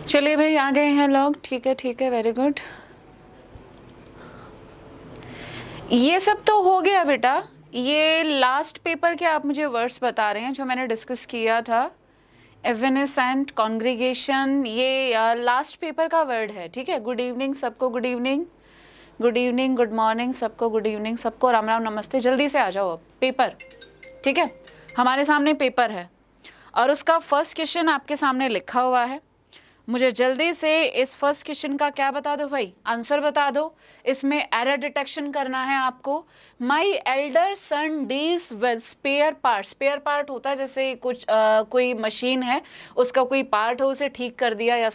चलिए भाई, आ गए हैं लोग। ठीक है, वेरी गुड। ये सब तो हो गया बेटा। ये लास्ट पेपर के आप मुझे वर्ड्स बता रहे हैं जो मैंने डिस्कस किया था। एवेनेसेंट, कॉन्ग्रीगेशन, ये लास्ट पेपर का वर्ड है। ठीक है। गुड इवनिंग सबको, good evening, good evening, good morning सबको, गुड इवनिंग सबको, राम राम नमस्ते। जल्दी से आ जाओ अब पेपर। ठीक है, हमारे सामने पेपर है और उसका फर्स्ट क्वेश्चन आपके सामने लिखा हुआ है। मुझे जल्दी से इस फर्स्ट क्वेश्चन का क्या बता दो भाई, आंसर बता दो। इसमें एरर डिटेक्शन करना है आपको। My elder son deals with spare part. Spare part होता है जैसे कुछ कोई मशीन है, उसका कोई पार्ट है, उसे ठीक कर दिया या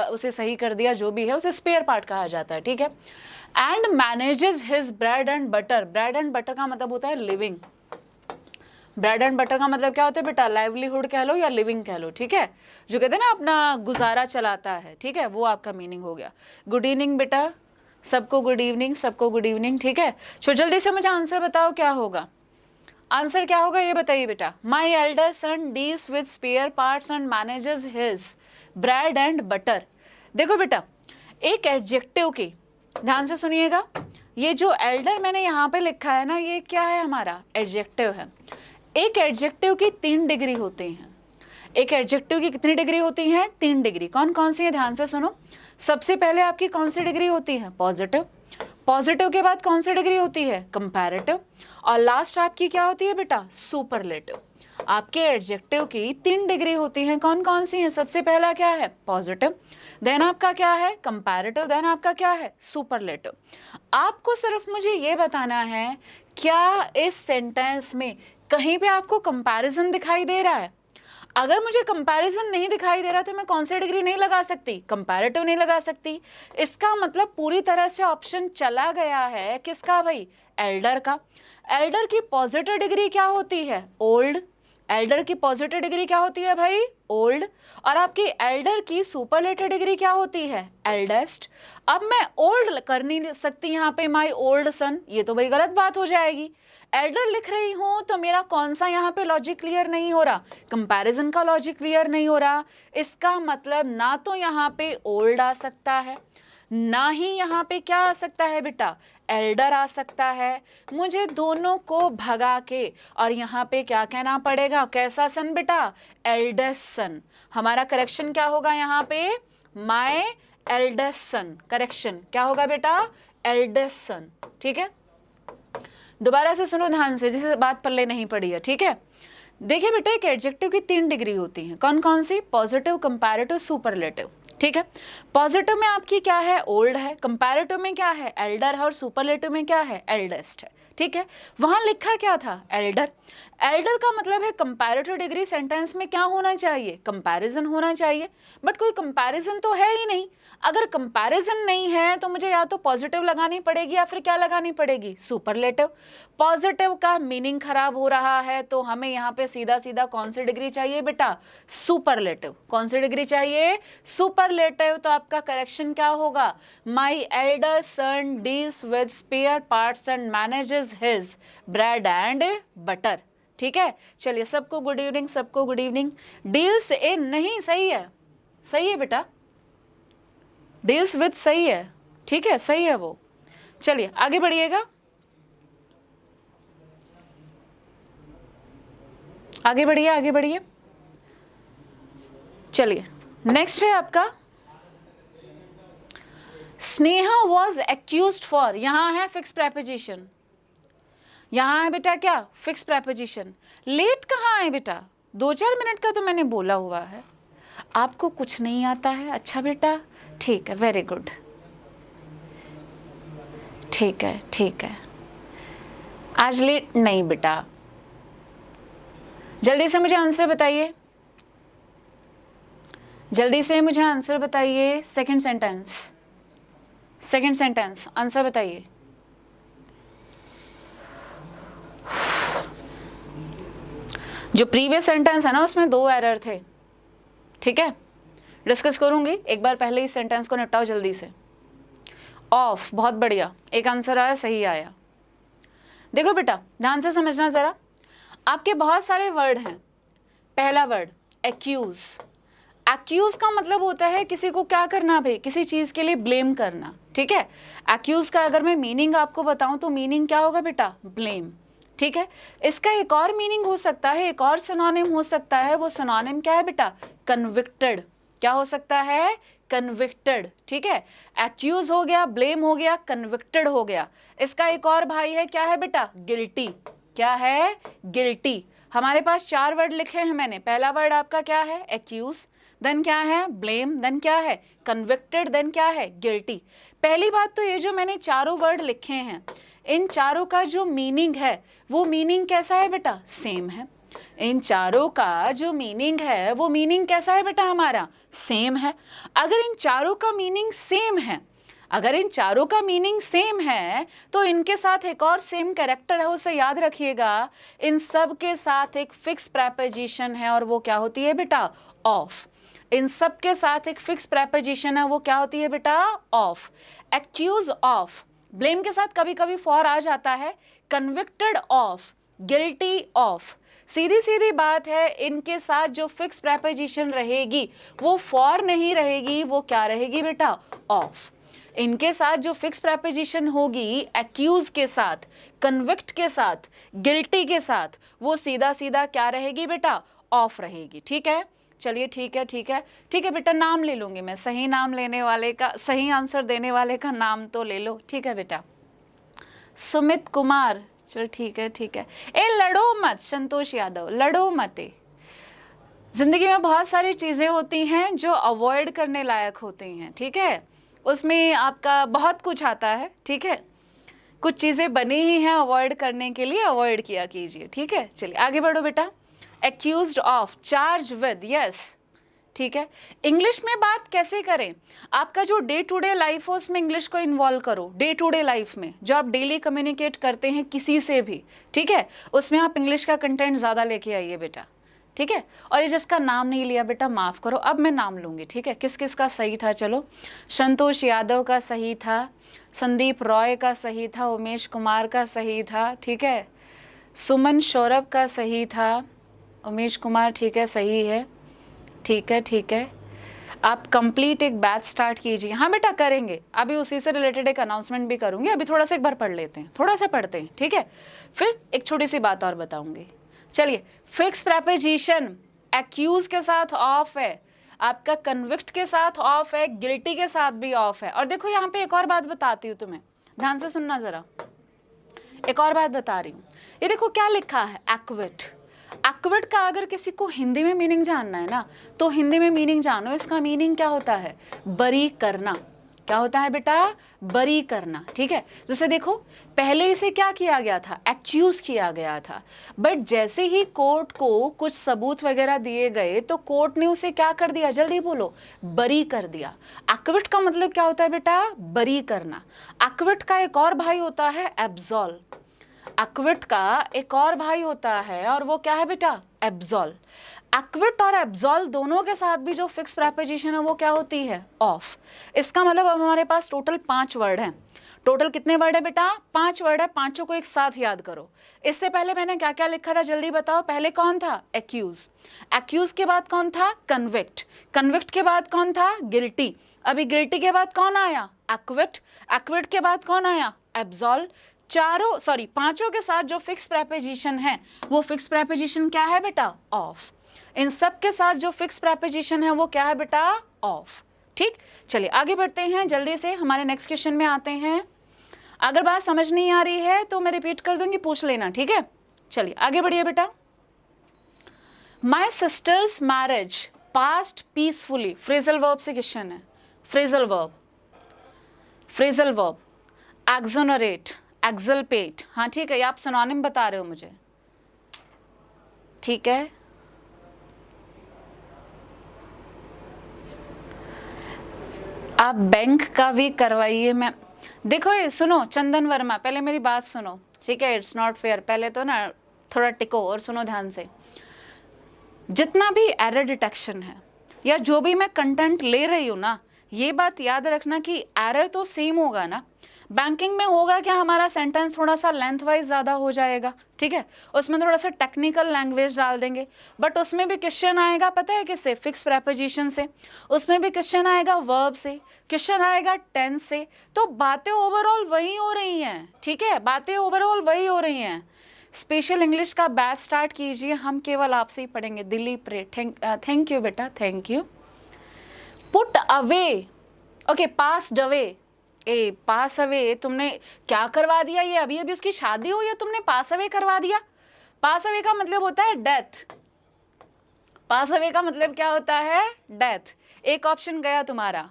उसे सही कर दिया, जो भी है उसे स्पेयर पार्ट कहा जाता है। ठीक है। And manages his bread and butter. Bread and butter का मतलब होता है लिविंग। ब्रेड एंड बटर का मतलब क्या होता है बेटा, लाइवलीहुड कह लो या लिविंग कह लो। ठीक है, जो कहते हैं ना अपना गुजारा चलाता है। ठीक है, वो आपका मीनिंग हो गया। गुड इवनिंग बेटा सबको, गुड इवनिंग सबको, गुड इवनिंग। ठीक है, तो जल्दी से मुझे आंसर बताओ क्या होगा। आंसर क्या होगा ये बताइए बेटा। My elder son deals with spare parts and manages his bread and butter. देखो बेटा, एक एडजेक्टिव की ध्यान से सुनिएगा। ये जो एल्डर मैंने यहाँ पे लिखा है ना, ये क्या है, हमारा एडजेक्टिव है। एक एडजेक्टिव की 3 डिग्री होती हैं। एक एडजेक्टिव की कितनी डिग्री होती हैं? 3 डिग्री। कौन कौन सी है, ध्यान से सुनो। सबसे पहले आपकी कौन सी डिग्री होती है? पॉजिटिव। पॉजिटिव के बाद कौन सी डिग्री होती है? कंपैरेटिव। और लास्ट आपकी क्या होती है बेटा? सुपरलेटिव। आपके एडजेक्टिव की 3 डिग्री होती हैं। कौन कौन सी हैं? सबसे पहला क्या है? पॉजिटिव, देन आपका क्या है? कंपैरेटिव, देन आपका क्या है? सुपरलेटिव। आपको सिर्फ मुझे ये बताना है, क्या इस सेंटेंस में कहीं पे आपको कंपैरिजन दिखाई दे रहा है? अगर मुझे कंपैरिजन नहीं दिखाई दे रहा तो मैं कौन सी डिग्री नहीं लगा सकती? कंपैरेटिव नहीं लगा सकती। इसका मतलब पूरी तरह से ऑप्शन चला गया है किसका भाई? एल्डर का। एल्डर की पॉजिटिव डिग्री क्या होती है? ओल्ड। एल्डर की पॉजिटिव डिग्री क्या होती है भाई? ओल्ड। और आपकी एल्डर की सुपरलेटिव डिग्री क्या होती है? एल्डेस्ट। अब मैं ओल्ड कर नहीं सकती यहाँ पे, माई ओल्ड सन, ये तो भाई गलत बात हो जाएगी। एल्डर लिख रही हूं तो मेरा कौन सा यहाँ पे लॉजिक क्लियर नहीं हो रहा? कंपैरिजन का लॉजिक क्लियर नहीं हो रहा। इसका मतलब ना तो यहाँ पे ओल्ड आ सकता है, ना ही यहाँ पे क्या आ सकता है बेटा? एल्डर आ सकता है। मुझे दोनों को भगा के और यहाँ पे क्या कहना पड़ेगा? कैसा सन बेटा? Eldest son. हमारा करेक्शन क्या होगा यहाँ पे? My eldest son. करेक्शन क्या होगा बेटा? Eldest son. ठीक है, दोबारा से सुनो ध्यान से, जिसे बात पल्ले नहीं पड़ी है। ठीक है, देखिए बेटा, एक एडजेक्टिव की 3 डिग्री होती हैं। कौन कौन सी? Positive, comparative, superlative. ठीक है, पॉजिटिव में आपकी क्या है? ओल्ड है। कंपैरेटिव में क्या है? एल्डर है। और सुपरलेटिव में क्या है? एल्डेस्ट है। ठीक है, वहां लिखा क्या था? एल्डर। एल्डर का मतलब है कंपैरेटिव डिग्री सेंटेंस में क्या होना चाहिए? कंपैरिजन होना चाहिए। बट कोई कंपैरिजन तो है ही नहीं। अगर कंपैरिजन नहीं है तो मुझे या तो पॉजिटिव लगानी पड़ेगी या फिर क्या लगानी पड़ेगी? सुपरलेटिव। पॉजिटिव का मीनिंग खराब हो रहा है तो हमें यहाँ पे सीधा सीधा कौन सी डिग्री चाहिए बेटा? सुपरलेटिव। कौन सी डिग्री चाहिए? सुपरलेटिव। तो आपका करेक्शन क्या होगा? My elder son deals with spare parts and manages his bread and butter. ठीक है, चलिए सबको गुड इवनिंग, सबको गुड इवनिंग। डील्स ए नहीं, सही है, सही है बेटा, डील्स विद सही है। ठीक है, सही है वो। चलिए आगे बढ़िएगा, आगे बढ़िए, आगे बढ़िए। चलिए नेक्स्ट है आपका, स्नेहा वॉज एक्यूज्ड फॉर। यहां है फिक्स प्रेपोजिशन। यहां है बेटा क्या? Fix preposition. लेट कहाँ है बेटा? 2-4 मिनट का तो मैंने बोला हुआ है। आपको कुछ नहीं आता है? अच्छा बेटा, ठीक है, वेरी गुड, ठीक है, ठीक है। आज लेट नहीं बेटा। जल्दी से मुझे आंसर बताइए, जल्दी से मुझे आंसर बताइए। Second sentence, second sentence answer बताइए। जो प्रीवियस सेंटेंस है ना, उसमें 2 एरर थे। ठीक है, डिस्कस करूंगी एक बार, पहले इस सेंटेंस को निपटाओ जल्दी से। ऑफ, बहुत बढ़िया, एक आंसर आया, सही आया। देखो बेटा ध्यान से समझना जरा, आपके बहुत सारे वर्ड हैं। पहला वर्ड एक्यूज। एक्यूज का मतलब होता है किसी को क्या करना भाई, किसी चीज के लिए ब्लेम करना, ठीक है। एक्यूज का अगर मैं मीनिंग आपको बताऊं तो मीनिंग क्या होगा बेटा, ब्लेम, ठीक है। इसका एक और मीनिंग हो सकता है, एक और सिनोनिम हो सकता है, वो सिनोनिम क्या है बेटा, कन्विक्टेड। क्या हो सकता है, कन्विक्टेड, ठीक है। एक्यूज हो गया, ब्लेम हो गया, कन्विक्टेड हो गया। इसका एक और भाई है, क्या है बेटा, गिल्टी। क्या है, गिल्टी। हमारे पास 4 वर्ड लिखे हैं मैंने। पहला वर्ड आपका क्या है, एक्यूज, देन क्या है, ब्लेम, देन क्या है, कन्विक्टेड, देन क्या है, गिल्टी। पहली बात तो ये जो मैंने चारों वर्ड लिखे हैं, इन चारों का जो मीनिंग है वो मीनिंग कैसा है बेटा, सेम है। इन चारों का जो मीनिंग है वो मीनिंग कैसा है बेटा, हमारा सेम है। अगर इन चारों का मीनिंग सेम है, अगर इन चारों का मीनिंग सेम है तो इनके साथ एक और सेम कैरेक्टर है, उसे याद रखिएगा। इन सब के साथ एक फिक्स प्रेपोजिशन है और वो क्या होती है बेटा, ऑफ। इन सब के साथ एक फिक्स प्रेपोजिशन है, वो क्या होती है बेटा, ऑफ। एक्यूज ऑफ, ब्लेम के साथ कभी कभी फॉर आ जाता है, कन्विक्टेड ऑफ, गिल्टी ऑफ। सीधी सीधी बात है, इनके साथ जो फिक्स प्रेपोजिशन रहेगी वो फॉर नहीं रहेगी, वो क्या रहेगी बेटा, ऑफ। इनके साथ जो फिक्स प्रेपोजिशन होगी एक्यूज के साथ, कन्विक्ट के साथ, गिल्टी के साथ, वो सीधा सीधा क्या रहेगी बेटा, ऑफ रहेगी, ठीक है। चलिए ठीक है, ठीक है, ठीक है बेटा, नाम ले लूंगी मैं, सही नाम लेने वाले का, सही आंसर देने वाले का नाम तो ले लो, ठीक है बेटा, सुमित कुमार। चल ठीक है, ठीक है। ए लड़ो मत, संतोष यादव, लड़ो मत। जिंदगी में बहुत सारी चीजें होती हैं जो अवॉइड करने लायक होती हैं, ठीक है। उसमें आपका बहुत कुछ आता है, ठीक है। कुछ चीजें बनी ही हैं अवॉइड करने के लिए, अवॉइड किया कीजिए, ठीक है। चलिए आगे बढ़ो बेटा। Accused of, charge with, yes, ठीक है। इंग्लिश में बात कैसे करें, आपका जो डे टू डे लाइफ हो उसमें इंग्लिश को इन्वॉल्व करो। डे टू डे लाइफ में जो आप डेली कम्युनिकेट करते हैं किसी से भी, ठीक है, उसमें आप इंग्लिश का कंटेंट ज़्यादा लेके आइए बेटा, ठीक है। और ये जिसका नाम नहीं लिया बेटा माफ़ करो, अब मैं नाम लूँगी, ठीक है। किस किस का सही था, चलो, संतोष यादव का सही था, संदीप रॉय का सही था, उमेश कुमार का सही था, ठीक है, सुमन सौरभ का सही था, उमेश कुमार ठीक है, सही है, ठीक है, ठीक है। आप कंप्लीट एक बैच स्टार्ट कीजिए। हाँ बेटा करेंगे, अभी उसी से रिलेटेड एक अनाउंसमेंट भी करूँगी। अभी थोड़ा सा एक बार पढ़ लेते हैं, थोड़ा सा पढ़ते हैं, ठीक है, फिर एक छोटी सी बात और बताऊँगी। चलिए, फिक्स प्रेपोजिशन एक्यूज के साथ ऑफ है, आपका कन्विक्ट के साथ ऑफ है, गिल्टी के साथ भी ऑफ है। और देखो यहाँ पे एक और बात बताती हूँ तुम्हें, ध्यान से सुनना ज़रा, एक और बात बता रही हूँ। ये देखो क्या लिखा है, एक्विट। एक्विट का अगर किसी को हिंदी में मीनिंग जानना है ना, तो हिंदी में मीनिंग जानो। इसका मीनिंग क्या होता है, बरी करना। क्या होता है बेटा, बरी करना, ठीक है। जैसे देखो पहले इसे क्या किया गया था, एक्यूज किया गया था, बट जैसे ही कोर्ट को कुछ सबूत वगैरह दिए गए तो कोर्ट ने उसे क्या कर दिया, जल्दी बोलो, बरी कर दिया। एक्विट का मतलब क्या होता है बेटा, बरी करना। एक्विट का एक और भाई होता है एब्सॉल्व। एक्विट का एक और भाई होता है और वो क्या है बेटा, एब्सॉल्व। एक्विट और एब्सॉल्व दोनों के साथ भी जो फिक्स प्रेपोजिशन है वो क्या होती है, ऑफ। इसका मतलब अब हमारे पास टोटल 5 वर्ड हैं। टोटल कितने वर्ड है बेटा, 5 वर्ड है। पांचों को एक साथ याद करो। इससे पहले मैंने क्या क्या लिखा था जल्दी बताओ। पहले कौन था, एक्यूज। एक्यूज के बाद कौन था, कन्विक्ट। कन्विक्ट के बाद कौन था, गिल्टी। अभी गिल्टी के बाद कौन आया, एक्विट। एक्विट के बाद कौन आया, एब्सॉल्व। पांचों के साथ जो फिक्स प्रेपोजिशन है वो फिक्स प्रेपोजिशन क्या है बेटा, ऑफ। इन सब के साथ जो फिक्स प्रेपोजिशन है वो क्या है बेटा, ऑफ। ठीक, चलिए आगे बढ़ते हैं जल्दी से, हमारे नेक्स्ट क्वेश्चन में आते हैं। अगर बात समझ नहीं आ रही है तो मैं रिपीट कर दूंगी, पूछ लेना, ठीक है। चलिए आगे बढ़िए बेटा। My sister's marriage passed peacefully, phrasal verb से क्वेश्चन है। Phrasal verb, phrasal verb, exonerate, exculpate, हाँ ठीक है, ये आप सिनोनिम बता रहे हो मुझे, ठीक है। आप बैंक का भी करवाइए। मैं देखो, ये सुनो चंदन वर्मा, पहले मेरी बात सुनो, ठीक है। इट्स नॉट फेयर, पहले तो ना थोड़ा टिको और सुनो ध्यान से। जितना भी एरर डिटेक्शन है या जो भी मैं कंटेंट ले रही हूँ ना, ये बात याद रखना कि एरर तो सेम होगा ना, बैंकिंग में होगा क्या, हमारा सेंटेंस थोड़ा सा लेंथ वाइज ज़्यादा हो जाएगा, ठीक है, उसमें थोड़ा सा टेक्निकल लैंग्वेज डाल देंगे, बट उसमें भी क्वेश्चन आएगा पता है किससे, फिक्स प्रेपोजिशन से, उसमें भी क्वेश्चन आएगा वर्ब से, क्वेश्चन आएगा टेंस से, तो बातें ओवरऑल वही हो रही हैं, ठीक है, बातें ओवरऑल वही हो रही हैं। स्पेशल इंग्लिश का बैच स्टार्ट कीजिए, हम केवल आपसे ही पढ़ेंगे। दिलीप रे, थैंक यू बेटा, thank you. Put away, okay, passed away, A pass away तुमने क्या करवा दिया, ये अभी अभी उसकी शादी हुई है, तुमने पास अवे करवा दिया। पास अवे का मतलब होता है डेथ, पास अवे का मतलब क्या होता है, डेथ। एक ऑप्शन गया तुम्हारा।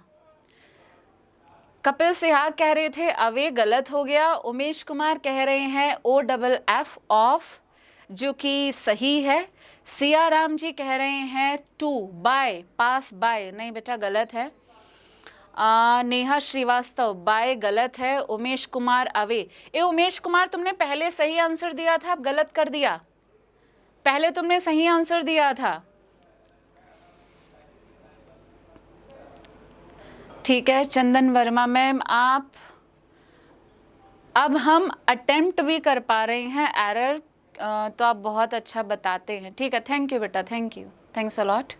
कपिल सिहाग कह रहे थे अवे गलत हो गया, उमेश कुमार कह रहे हैं OFF ऑफ, जो कि सही है। सिया राम जी कह रहे हैं टू बाय, पास बाय, नहीं बेटा गलत है। नेहा श्रीवास्तव बाय गलत है। उमेश कुमार अवे, ए उमेश कुमार तुमने पहले सही आंसर दिया था, अब गलत कर दिया, पहले तुमने सही आंसर दिया था, ठीक है। चंदन वर्मा मैम आप, अब हम अटेम्प्ट भी कर पा रहे हैं एरर, तो आप बहुत अच्छा बताते हैं, ठीक है, थैंक यू बेटा, thank you, thanks a lot.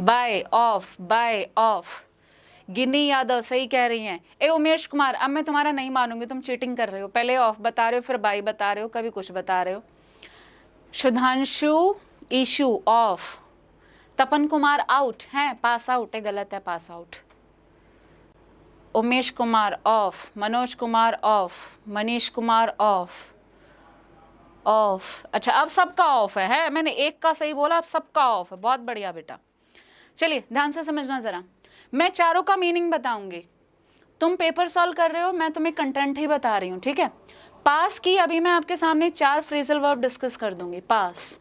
Buy off, buy off, Ginni Yadav सही कह रही हैं। ए उमेश कुमार अब मैं तुम्हारा नहीं मानूंगी, तुम चीटिंग कर रहे हो, पहले ऑफ बता रहे हो फिर बाय बता रहे हो, कभी कुछ बता रहे हो। Sudhanshu issue of, Tapan Kumar out है, पास आउट है, गलत है, pass out. Umesh Kumar of, Manoj Kumar of, Manish Kumar of, of, अच्छा अब सबका ऑफ है, मैंने एक का सही बोला, अब सबका ऑफ है, बहुत बढ़िया बेटा। चलिए ध्यान से समझना जरा, मैं चारों का मीनिंग बताऊंगी, तुम पेपर सॉल्व कर रहे हो, मैं तुम्हें कंटेंट ही बता रही हूँ, ठीक है। पास की अभी मैं आपके सामने 4 फ्रेजल वर्ब डिस्कस कर दूंगी। पास,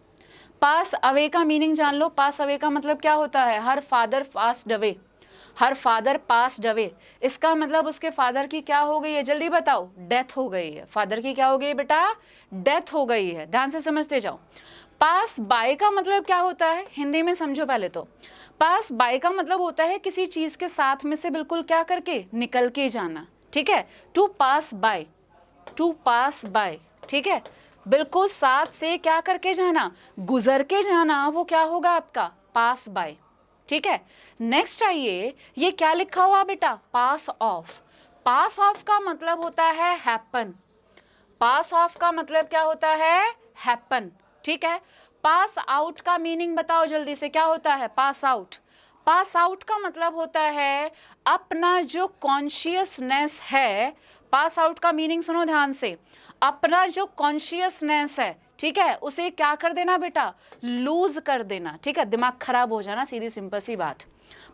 पास अवे का मीनिंग जान लो, पास अवे का मतलब क्या होता है, her father passed away, her father passed away, इसका मतलब उसके फादर की क्या हो गई है, जल्दी बताओ, डेथ हो गई है। फादर की क्या हो गई है बेटा, डेथ हो गई है, ध्यान से समझते जाओ। पास बाय का मतलब क्या होता है, हिंदी में समझो पहले तो। पास बाय का मतलब होता है किसी चीज के साथ में से बिल्कुल क्या करके, निकल के जाना, ठीक है। To pass by, to pass by, ठीक है, बिल्कुल साथ से क्या करके जाना, गुजर के जाना, वो क्या होगा आपका, पास बाय, ठीक है। नेक्स्ट आइए, ये क्या लिखा हुआ बेटा, पास ऑफ। पास ऑफ का मतलब होता है हैपन, पास ऑफ का मतलब क्या होता है, हैपन, ठीक है। पास आउट का मीनिंग बताओ जल्दी से, क्या होता है पास आउट। पास आउट का मतलब होता है अपना जो कॉन्शियसनेस है, पास आउट का मीनिंग सुनो ध्यान से, अपना जो कॉन्शियसनेस है, ठीक है, उसे क्या कर देना बेटा, लूज कर देना, ठीक है, दिमाग खराब हो जाना, सीधी सिंपल सी बात।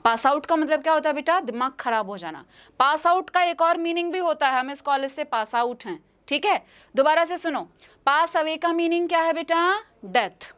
पास आउट का मतलब क्या होता है बेटा, दिमाग खराब हो जाना। पास आउट का एक और मीनिंग भी होता है, हम इस कॉलेज से पास आउट हैं, ठीक है। दोबारा से सुनो, पास अवे का मीनिंग क्या है बेटा, डेथ।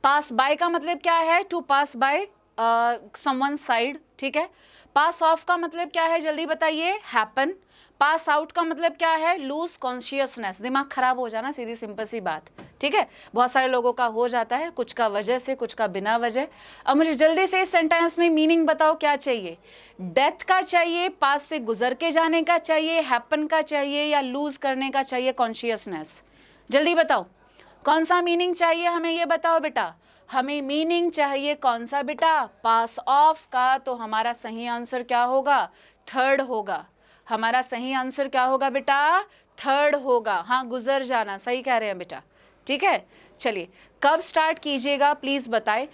पास बाय का मतलब क्या है, to pass by someone side, ठीक है। पास ऑफ का मतलब क्या है, जल्दी बताइए, हैपन। पास आउट का मतलब क्या है, लूज कॉन्शियसनेस, दिमाग खराब हो जाना, सीधी सिंपल सी बात, ठीक है। बहुत सारे लोगों का हो जाता है, कुछ का वजह से, कुछ का बिना वजह। अब मुझे जल्दी से इस सेंटेंस में मीनिंग बताओ, क्या चाहिए, डेथ का चाहिए, पास से गुजर के जाने का चाहिए, हैपन का चाहिए, या लूज करने का चाहिए कॉन्शियसनेस, जल्दी बताओ कौन सा मीनिंग चाहिए हमें, ये बताओ बेटा। हमें मीनिंग चाहिए कौन सा बेटा, पास ऑफ का, तो हमारा सही आंसर क्या होगा, थर्ड होगा। हमारा सही आंसर क्या होगा बेटा, थर्ड होगा, हाँ गुजर जाना, सही कह रहे हैं बेटा, ठीक है। चलिए कब स्टार्ट कीजिएगा प्लीज बताए।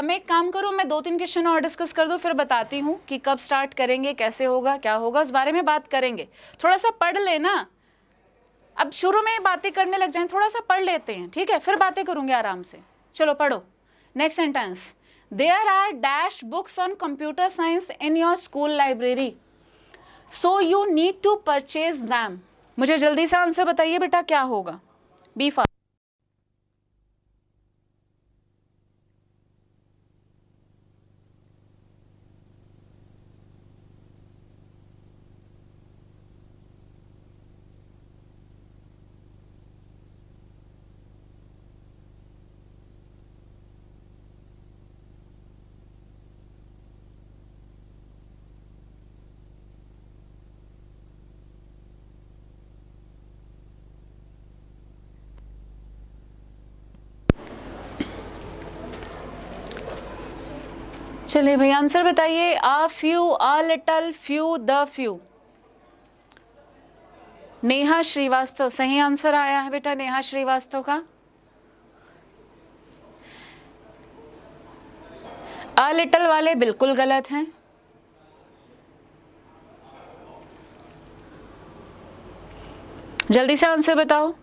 मैं एक काम करूँ, मैं 2-3 क्वेश्चन और डिस्कस कर दूँ, फिर बताती हूँ कि कब स्टार्ट करेंगे, कैसे होगा, क्या होगा, उस बारे में बात करेंगे। थोड़ा सा पढ़ लेना, अब शुरू में बातें करने लग जाएं, थोड़ा सा पढ़ लेते हैं, ठीक है, फिर बातें करूंगे आराम से। चलो पढ़ो। Next sentence, there are dash books on computer science in your school library, so you need to purchase them. मुझे जल्दी से आंसर बताइए बेटा, क्या होगा, बी फास्ट। चलिए भाई आंसर बताइए। A few, a little, few, the few. Neha Srivastava सही आंसर आया है बेटा, नेहा श्रीवास्तव का। आ लिटल वाले बिल्कुल गलत हैं। जल्दी से आंसर बताओ।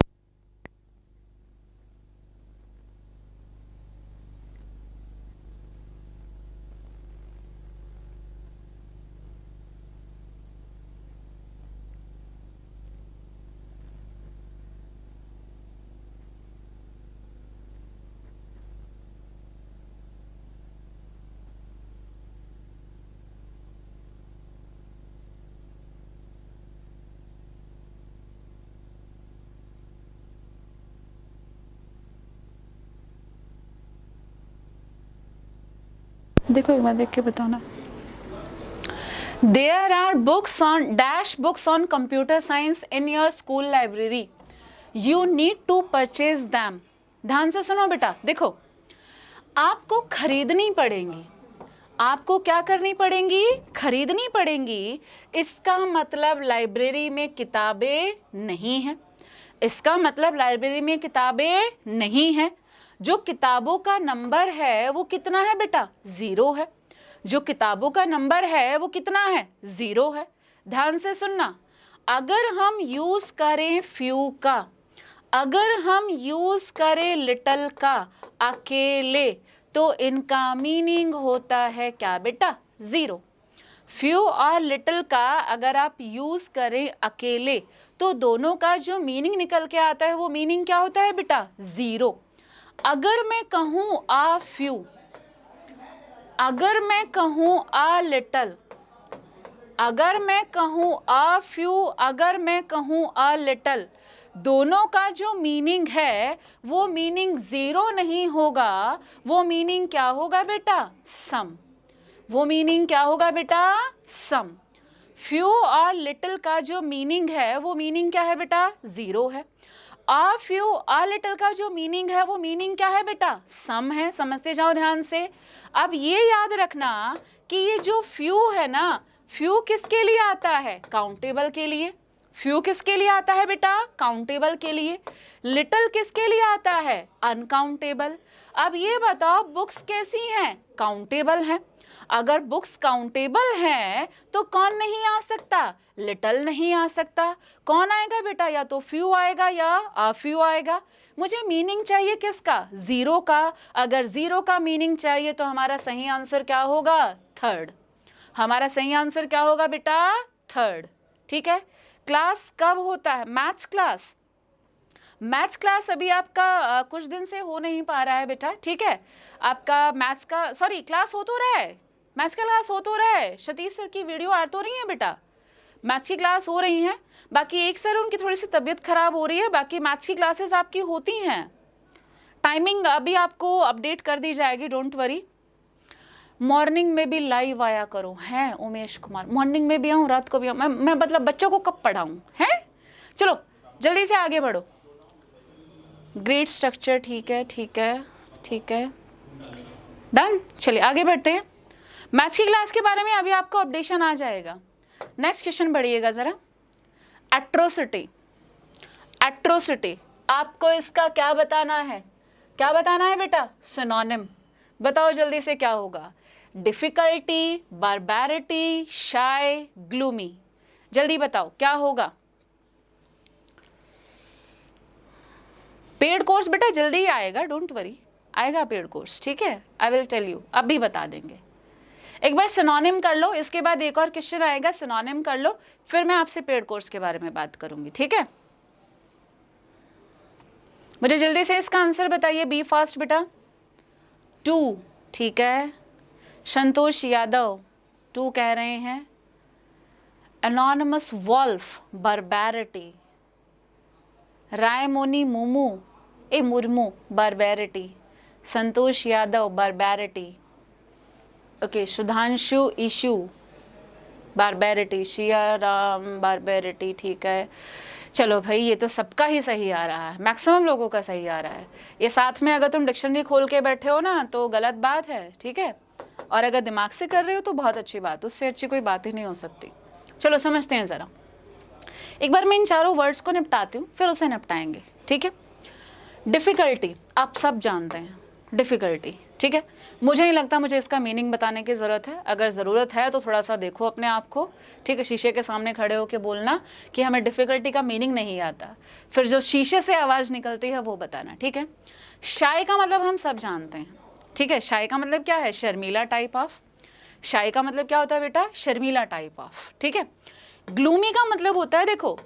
देखो एक बार देख के बताना। There are books on dash books on computer science in your school library. You need to purchase them. ध्यान से सुनो बेटा, देखो आपको खरीदनी पड़ेंगी। आपको क्या करनी पड़ेंगी? खरीदनी पड़ेंगी। इसका मतलब लाइब्रेरी में किताबें नहीं हैं। इसका मतलब लाइब्रेरी में किताबें नहीं हैं। जो किताबों का नंबर है वो कितना है बेटा? 0 है। जो किताबों का नंबर है वो कितना है? 0 है। ध्यान से सुनना, अगर हम यूज करें फ्यू का, अगर हम यूज करें लिटल का अकेले, तो इनका मीनिंग होता है क्या बेटा? 0। फ्यू और लिटल का अगर आप यूज करें अकेले तो दोनों का जो मीनिंग निकल के आता है वो मीनिंग क्या होता है बेटा? 0। अगर मैं कहूं आ फ्यू, अगर मैं कहूं आ लिटल, अगर मैं कहूं आ फ्यू, अगर मैं कहूं आ लिटल, दोनों का जो मीनिंग है वो मीनिंग 0 नहीं होगा। वो मीनिंग क्या होगा बेटा? सम। वो मीनिंग क्या होगा बेटा? सम। फ्यू और लिटिल का जो मीनिंग है वो मीनिंग क्या है बेटा? 0 है। आ फ्यू आ लिटिल का जो मीनिंग है वो मीनिंग क्या है बेटा? सम है। समझते जाओ ध्यान से। अब ये याद रखना कि ये जो फ्यू है ना, फ्यू किसके लिए आता है? काउंटेबल के लिए। फ्यू किसके लिए आता है बेटा? काउंटेबल के लिए। लिटिल किसके लिए आता है? अनकाउंटेबल। अब ये बताओ बुक्स कैसी हैं? काउंटेबल हैं। अगर बुक्स काउंटेबल हैं तो कौन नहीं आ सकता? लिटिल नहीं आ सकता। कौन आएगा बेटा? या तो फ्यू आएगा या आ फ्यू आएगा। मुझे मीनिंग चाहिए किसका? 0 का। अगर 0 का मीनिंग चाहिए तो हमारा सही आंसर क्या होगा? 3rd। हमारा सही आंसर क्या होगा बेटा? 3rd। ठीक है। क्लास कब होता है? Maths class. मैथ्स क्लास अभी आपका कुछ दिन से हो नहीं पा रहा है बेटा। ठीक है, आपका मैथ्स का क्लास हो तो रहा है, मैथ्स का क्लास हो तो रहा है। सतीश सर की वीडियो आ तो रही है बेटा, मैथ्स की क्लास हो रही है। बाकी एक सर उनकी थोड़ी सी तबीयत खराब हो रही है, बाकी मैथ्स की क्लासेस आपकी होती हैं। टाइमिंग अभी आपको अपडेट कर दी जाएगी, डोंट वरी। मॉर्निंग में भी लाइव आया करो। हैं उमेश कुमार, मॉर्निंग में भी आऊँ रात को भी आऊँ? मैं मतलब बच्चों को कब पढ़ाऊँ? हैं चलो जल्दी से आगे बढ़ो। ग्रेड स्ट्रक्चर ठीक है, ठीक है, ठीक है, डन। चलिए आगे बढ़ते हैं। मैथ्स की क्लास के बारे में अभी आपको अपडेशन आ जाएगा। नेक्स्ट क्वेश्चन बढ़िएगा जरा। एट्रोसिटी। एट्रोसिटी आपको इसका क्या बताना है? क्या बताना है बेटा? सिनोनिम। बताओ जल्दी से क्या होगा? डिफिकल्टी, बारबैरिटी, शाय, ग्लूमी। जल्दी बताओ क्या होगा? पेड कोर्स बेटा जल्दी ही आएगा, डोंट वरी, आएगा पेड कोर्स। ठीक है, आई विल टेल यू, अभी बता देंगे। एक बार सिनोनिम कर लो, इसके बाद एक और क्वेश्चन आएगा, सिनोनिम कर लो, फिर मैं आपसे पेड कोर्स के बारे में बात करूंगी। ठीक है, मुझे जल्दी से इसका आंसर बताइए। बी फास्ट बेटा। 2 ठीक है। संतोष यादव 2 कह रहे हैं। Anonymous wolf barbarity. Raimoni Mumu Murmu barbarity. Santosh Yadav barbarity. Okay, Sudhanshu Ishu barbarity. Siya Ram barbarity. ठीक है, चलो भाई ये तो सबका ही सही आ रहा है, मैक्सिमम लोगों का सही आ रहा है। ये साथ में अगर तुम डिक्शनरी खोल के बैठे हो ना तो गलत बात है। ठीक है, और अगर दिमाग से कर रहे हो तो बहुत अच्छी बात, उससे अच्छी कोई बात ही नहीं हो सकती। चलो समझते हैं ज़रा, एक बार मैं इन चारों वर्ड्स को निपटाती हूँ, फिर उसे निपटाएंगे, ठीक है। डिफ़िकल्टी आप सब जानते हैं, डिफ़िकल्टी, ठीक है। मुझे नहीं लगता मुझे इसका मीनिंग बताने की ज़रूरत है, अगर ज़रूरत है तो थोड़ा सा देखो अपने आप को, ठीक है। शीशे के सामने खड़े होकर बोलना कि हमें डिफ़िकल्टी का मीनिंग नहीं आता, फिर जो शीशे से आवाज़ निकलती है वो बताना, ठीक है। शाय का मतलब हम सब जानते हैं, ठीक है। शाय का मतलब क्या है? शर्मीला टाइप ऑफ। शाय का मतलब क्या होता है बेटा? शर्मीला टाइप ऑफ, ठीक है। ग्लूमी का मतलब होता है, देखो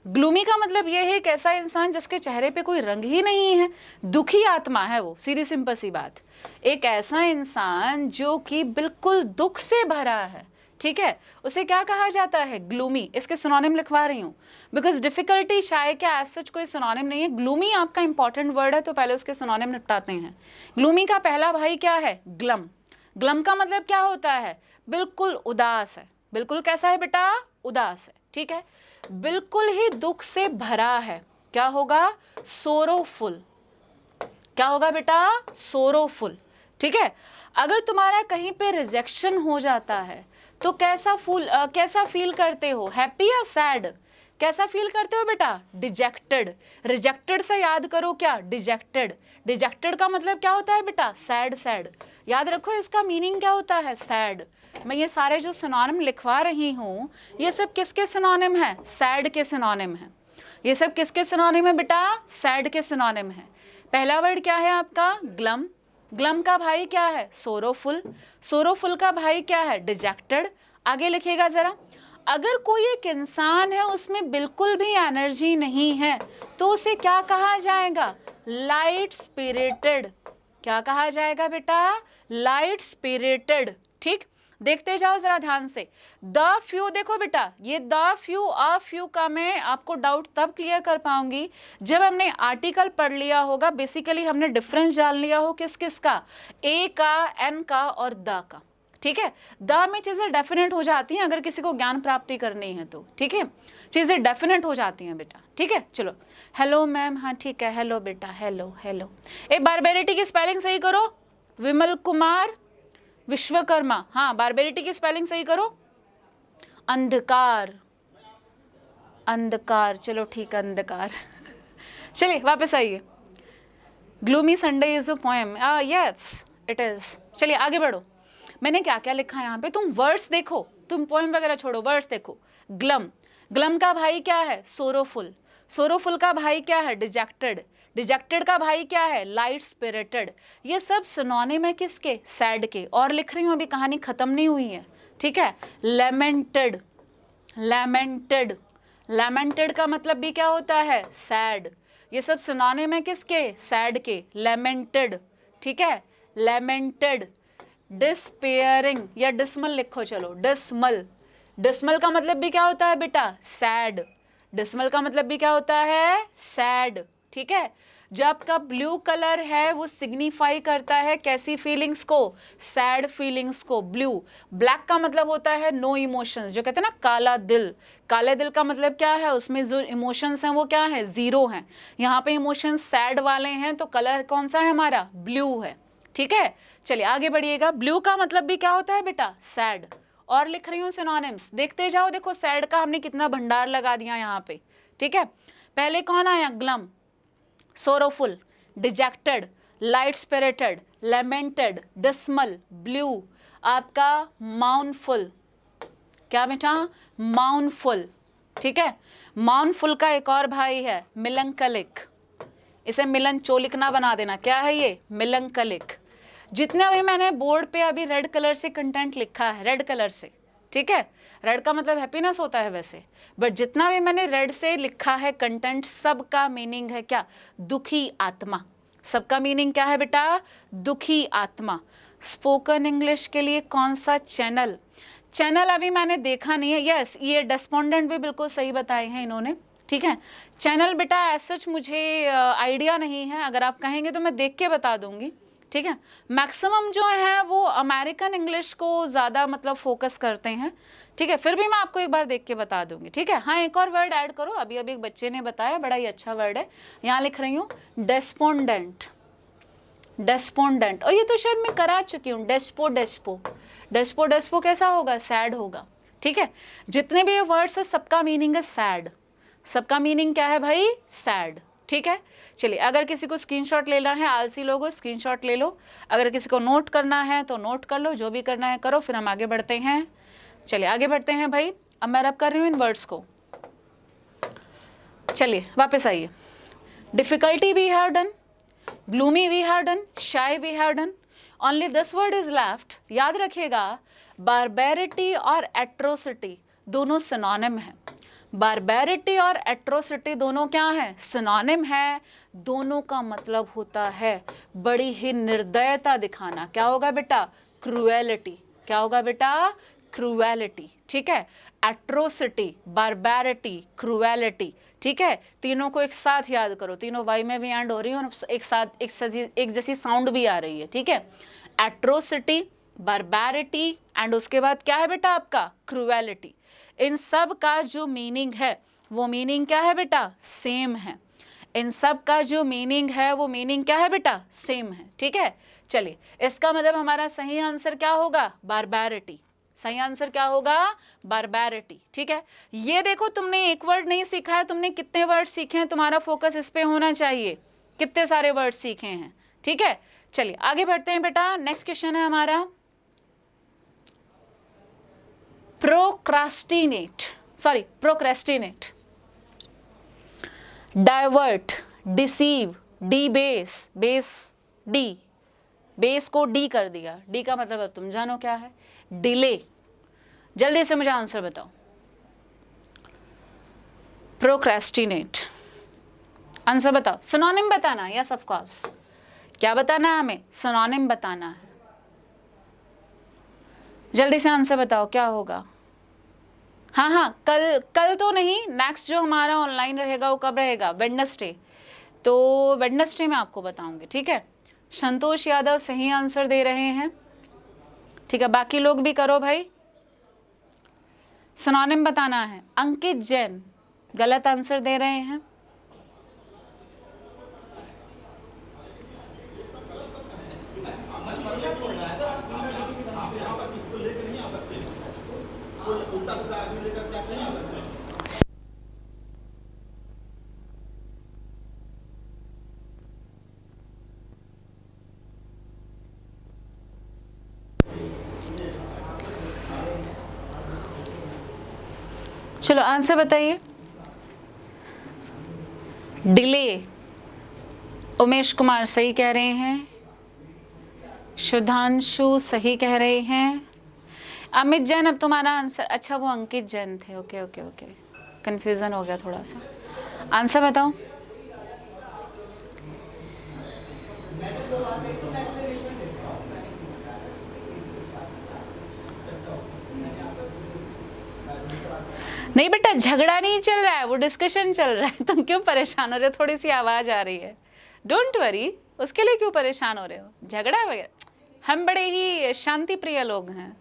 ग्लूमी का मतलब ये है एक ऐसा इंसान जिसके चेहरे पे कोई रंग ही नहीं है, दुखी आत्मा है वो, सीधी सिंपल सी बात। एक ऐसा इंसान जो कि बिल्कुल दुख से भरा है, ठीक है, उसे क्या कहा जाता है? ग्लूमी। इसके सिनोनिम लिखवा रही हूँ, बिकॉज डिफिकल्टी शाय के एज सच कोई सिनोनिम नहीं है। ग्लूमी आपका इंपॉर्टेंट वर्ड है, तो पहले उसके सिनोनिम निपटाते हैं। ग्लूमी का पहला भाई क्या है? ग्लम। ग्लम का मतलब क्या होता है? बिल्कुल उदास है। बिल्कुल कैसा है बेटा? उदास है, ठीक है, बिल्कुल ही दुख से भरा है। क्या होगा? सोरोफुल। क्या होगा बेटा? सोरोफुल, ठीक है। अगर तुम्हारा कहीं पे रिजेक्शन हो जाता है तो कैसा फील करते हो? हैप्पी या सैड? कैसा फील करते हो बेटा? डिजेक्टेड। रिजेक्टेड से याद करो क्या? डिजेक्टेड। डिजेक्टेड का मतलब क्या होता है बेटा? सैड। सैड याद रखो, इसका मीनिंग क्या होता है? सैड। मैं ये सारे जो सिनोनिम लिखवा रही हूँ ये सब किसके सिनोनिम है? सैड के सिनोनिम है। ये सब किसके सिनोनिम है बेटा? सैड के सिनोनिम है। पहला वर्ड क्या है आपका? ग्लम। ग्लम का भाई क्या है? सोरोफुल। सोरोफुल का भाई क्या है? डिजेक्टेड। आगे लिखिएगा जरा, अगर कोई एक इंसान है उसमें बिल्कुल भी एनर्जी नहीं है तो उसे क्या कहा जाएगा? Light spirited. क्या कहा जाएगा बेटा? लाइट स्पिरिटेड, ठीक। देखते जाओ जरा ध्यान से। द फ्यू देखो बेटा, ये द फ्यू अ फ्यू का मैं आपको डाउट तब क्लियर कर पाऊंगी जब हमने आर्टिकल पढ़ लिया होगा। बेसिकली हमने डिफरेंस जान लिया हो किस किस का? ए का, एन का और द का, ठीक है। द में चीज़ें डेफिनेट हो जाती हैं अगर किसी को ज्ञान प्राप्ति करनी है तो, ठीक है, चीज़ें डेफिनेट हो जाती हैं बेटा, ठीक है। चलो, हेलो मैम, हाँ ठीक है, हेलो बेटा, हेलो हेलो। ए बारबेरिटी की स्पेलिंग सही करो। विमल कुमार विश्वकर्मा, हाँ बारबेरिटी की स्पेलिंग सही करो। अंधकार, अंधकार, चलो ठीक है, अंधकार। चलिए वापस आइए। Gloomy Sunday is a poem, yes it is. चलिए आगे बढ़ो। मैंने क्या क्या लिखा है यहाँ पे, तुम वर्ड्स देखो, तुम पोएम वगैरह छोड़ो, वर्ड्स देखो। ग्लम, ग्लम का भाई क्या है? सोरोफुल। सोरोफुल का भाई क्या है? डिजेक्टेड। डिजेक्टेड का भाई क्या है? Light spirited. ये सब सिनोनिम है किसके? सैड के। और लिख रही हूँ, अभी कहानी खत्म नहीं हुई है, ठीक है। लेमेंटेड, लेमेंटेड, लेमेंटेड का मतलब भी क्या होता है? सैड। ये सब सिनोनिम है किसके? सैड के। लेमेंटेड, ठीक है, लेमेंटेड। डिस्पेयरिंग या डिसमल लिखो, चलो डिसमल। डिसमल का मतलब भी क्या होता है बेटा? सैड। डिसमल का मतलब भी क्या होता है? सैड, ठीक है। जो आपका ब्लू कलर है वो सिग्निफाई करता है कैसी फीलिंग्स को? सैड फीलिंग्स को, ब्लू। ब्लैक का मतलब होता है नो इमोशंस, जो कहते हैं ना काला दिल। काले दिल का मतलब क्या है? उसमें जो इमोशंस हैं वो क्या है? जीरो हैं। यहाँ पे इमोशंस सैड वाले हैं तो कलर कौन सा है हमारा? ब्लू है, ठीक है। चलिए आगे बढ़िएगा। ब्लू का मतलब भी क्या होता है बेटा? सैड। और लिख रही हूँ सिनोनिम्स, देखते जाओ। देखो सैड का हमने कितना भंडार लगा दिया यहाँ पे, ठीक है। पहले कौन आया? Glum, sorrowful, dejected, light spirited, lamented, dismal, blue, आपका माउनफुल। क्या बेटा? माउनफुल, ठीक है। माउनफुल का एक और भाई है मिलंकलिक। इसे मिलन चोलिक ना बना देना, क्या है ये? मिलंकलिक। जितने भी मैंने बोर्ड पे अभी रेड कलर से कंटेंट लिखा है, रेड कलर से, ठीक है, रेड का मतलब हैप्पीनेस होता है वैसे, बट जितना भी मैंने रेड से लिखा है कंटेंट, सबका मीनिंग है क्या? दुखी आत्मा। सबका मीनिंग क्या है बेटा? दुखी आत्मा। स्पोकन इंग्लिश के लिए कौन सा चैनल? चैनल अभी मैंने देखा नहीं है। यस, ये डेस्पोंडेंट भी बिल्कुल सही बताए हैं इन्होंने, ठीक है। चैनल बेटा एज सच मुझे आइडिया नहीं है, अगर आप कहेंगे तो मैं देख के बता दूंगी, ठीक है। मैक्सिमम जो है वो अमेरिकन इंग्लिश को ज़्यादा मतलब फोकस करते हैं, ठीक है। फिर भी मैं आपको एक बार देख के बता दूंगी, ठीक है। हाँ, एक और वर्ड ऐड करो, अभी अभी एक बच्चे ने बताया, बड़ा ही अच्छा वर्ड है। यहाँ लिख रही हूँ डेस्पोंडेंट। डेस्पोंडेंट, और ये तो शायद मैं करा चुकी हूँ, डेस्पो डेस्पो डेस्पो डेस्पो कैसा होगा, सैड होगा, ठीक है। जितने भी ये वर्ड्स है सबका मीनिंग है सैड, सबका मीनिंग क्या है भाई, सैड, ठीक है। चलिए, अगर किसी को स्क्रीनशॉट लेना है, आलसी लोगों स्क्रीनशॉट ले लो, अगर किसी को नोट करना है तो नोट कर लो, जो भी करना है करो, फिर हम आगे बढ़ते हैं। चलिए आगे बढ़ते हैं भाई, अब मैं रब कर रही हूँ इन वर्ड्स को। चलिए वापस आइए, difficulty we have done, gloomy we have done, shy we have done, only this word is left. याद रखिएगा, बारबेरिटी और एट्रोसिटी दोनों सिनोनिम है, बारबेरिटी और एट्रोसिटी दोनों क्या है, सिनोनिम है। दोनों का मतलब होता है बड़ी ही निर्दयता दिखाना। क्या होगा बेटा, क्रूएलिटी, क्या होगा बेटा, क्रूएलिटी, ठीक है। एट्रोसिटी, बारबेरिटी, क्रूएलिटी, ठीक है। तीनों को एक साथ याद करो, तीनों वाई में भी एंड हो रही है और एक साथ एक जैसी साउंड भी आ रही है, ठीक है। एट्रोसिटी, बारबेरिटी एंड उसके बाद क्या है बेटा आपका, क्रूएलिटी। इन सब का जो मीनिंग है वो मीनिंग क्या है बेटा, सेम है। इन सब का जो मीनिंग है वो मीनिंग क्या है बेटा, सेम है, ठीक है। चलिए, इसका मतलब हमारा सही आंसर क्या होगा, बारबेरिटी। सही आंसर क्या होगा, बारबेरिटी, ठीक है। ये देखो, तुमने एक वर्ड नहीं सीखा है, तुमने कितने वर्ड सीखे हैं, तुम्हारा फोकस इस पे होना चाहिए, कितने सारे वर्ड सीखे हैं, ठीक है। चलिए आगे बढ़ते हैं बेटा, नेक्स्ट क्वेश्चन है हमारा, procrastinate, sorry procrastinate, divert, deceive, debase, base D, base को डी कर दिया, डी का मतलब अब तुम जानो क्या है, डिले। जल्दी से मुझे आंसर बताओ, प्रोक्रेस्टिनेट, आंसर बताओ, सिनोनिम बताना, यस ऑफ कोर्स, क्या बताना है हमें, सिनोनिम बताना है। जल्दी से आंसर बताओ क्या होगा। हाँ हाँ, कल तो नहीं, नेक्स्ट जो हमारा ऑनलाइन रहेगा वो कब रहेगा, वेडनेसडे, तो वेडनेसडे में आपको बताऊंगी, ठीक है। संतोष यादव सही आंसर दे रहे हैं, ठीक है, बाकी लोग भी करो भाई, सिनोनिम बताना है। अंकित जैन गलत आंसर दे रहे हैं, चलो आंसर बताइए। डिले, उमेश कुमार सही कह रहे हैं, शुद्धांशु सही कह रहे हैं, अमित जैन अब तुम्हारा आंसर, अच्छा वो अंकित जैन थे, ओके ओके ओके, कंफ्यूजन हो गया थोड़ा सा। आंसर बताओ। नहीं बेटा, झगड़ा नहीं चल रहा है, वो डिस्कशन चल रहा है, तुम क्यों परेशान हो रहे हो, थोड़ी सी आवाज आ रही है, डोंट वरी, उसके लिए क्यों परेशान हो रहे हो, झगड़ा वगैरह, हम बड़े ही शांति प्रिय लोग हैं।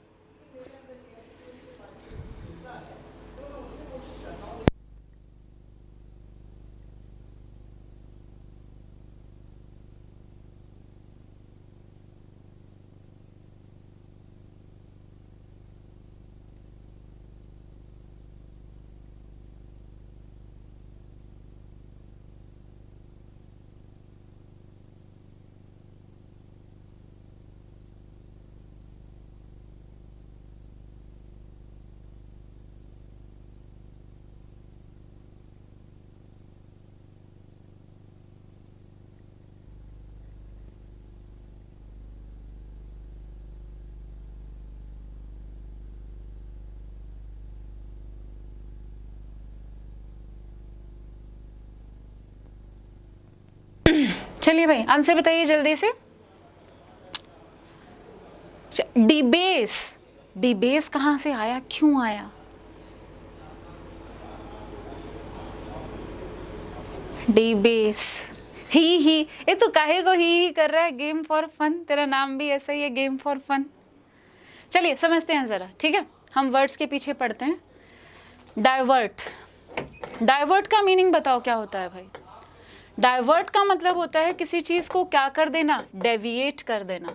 चलिए भाई आंसर बताइए जल्दी से। डिबेस, डिबेस कहां से आया, क्यों आया, डिबेस, ही ये तो काहे को ही कर रहा है, गेम फॉर फन, तेरा नाम भी ऐसा ही है, गेम फॉर फन। चलिए समझते हैं जरा, ठीक है, हम वर्ड्स के पीछे पढ़ते हैं। डाइवर्ट, डाइवर्ट का मीनिंग बताओ क्या होता है भाई, डाइवर्ट का मतलब होता है किसी चीज को क्या कर देना, डेविएट कर देना।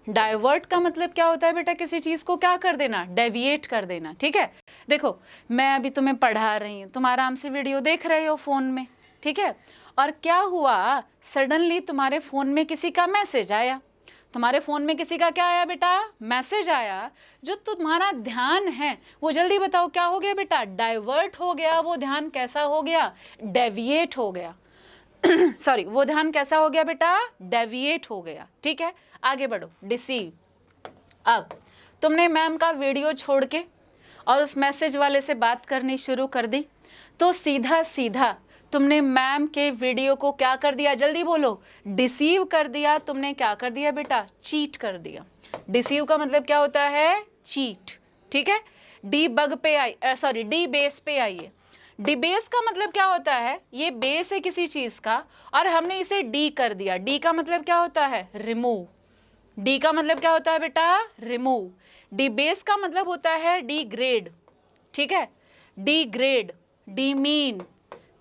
डाइवर्ट का मतलब क्या होता है बेटा, किसी चीज को क्या कर देना, डेविएट कर देना। ठीक है, देखो मैं अभी तुम्हें पढ़ा रही हूँ, तुम आराम से वीडियो देख रहे हो फोन में, ठीक है, और क्या हुआ, सडनली तुम्हारे फोन में किसी का मैसेज आया। तुम्हारे फोन में किसी का क्या आया बेटा, मैसेज आया। जो तुम्हारा ध्यान है वो जल्दी बताओ क्या हो गया बेटा, डाइवर्ट हो गया। वो ध्यान कैसा हो गया, डेविएट हो गया। सॉरी, वो ध्यान कैसा हो गया बेटा, डेविएट हो गया। ठीक है, आगे बढ़ो। डिसीव, अब तुमने मैम का वीडियो छोड़ के और उस मैसेज वाले से बात करनी शुरू कर दी, तो सीधा सीधा तुमने मैम के वीडियो को क्या कर दिया, जल्दी बोलो, डिसीव कर दिया। तुमने क्या कर दिया बेटा, चीट कर दिया। डिसीव का मतलब क्या होता है, चीट। ठीक है, डी बग पे आई, सॉरी डी बेस पे आइए। डी बेस का मतलब क्या होता है, ये बेस है किसी चीज का और हमने इसे डी कर दिया। डी का मतलब क्या होता है, रिमूव। डी का मतलब क्या होता है बेटा, रिमूव। डी बेस का मतलब होता है डी ग्रेड। ठीक है, D grade, D mean.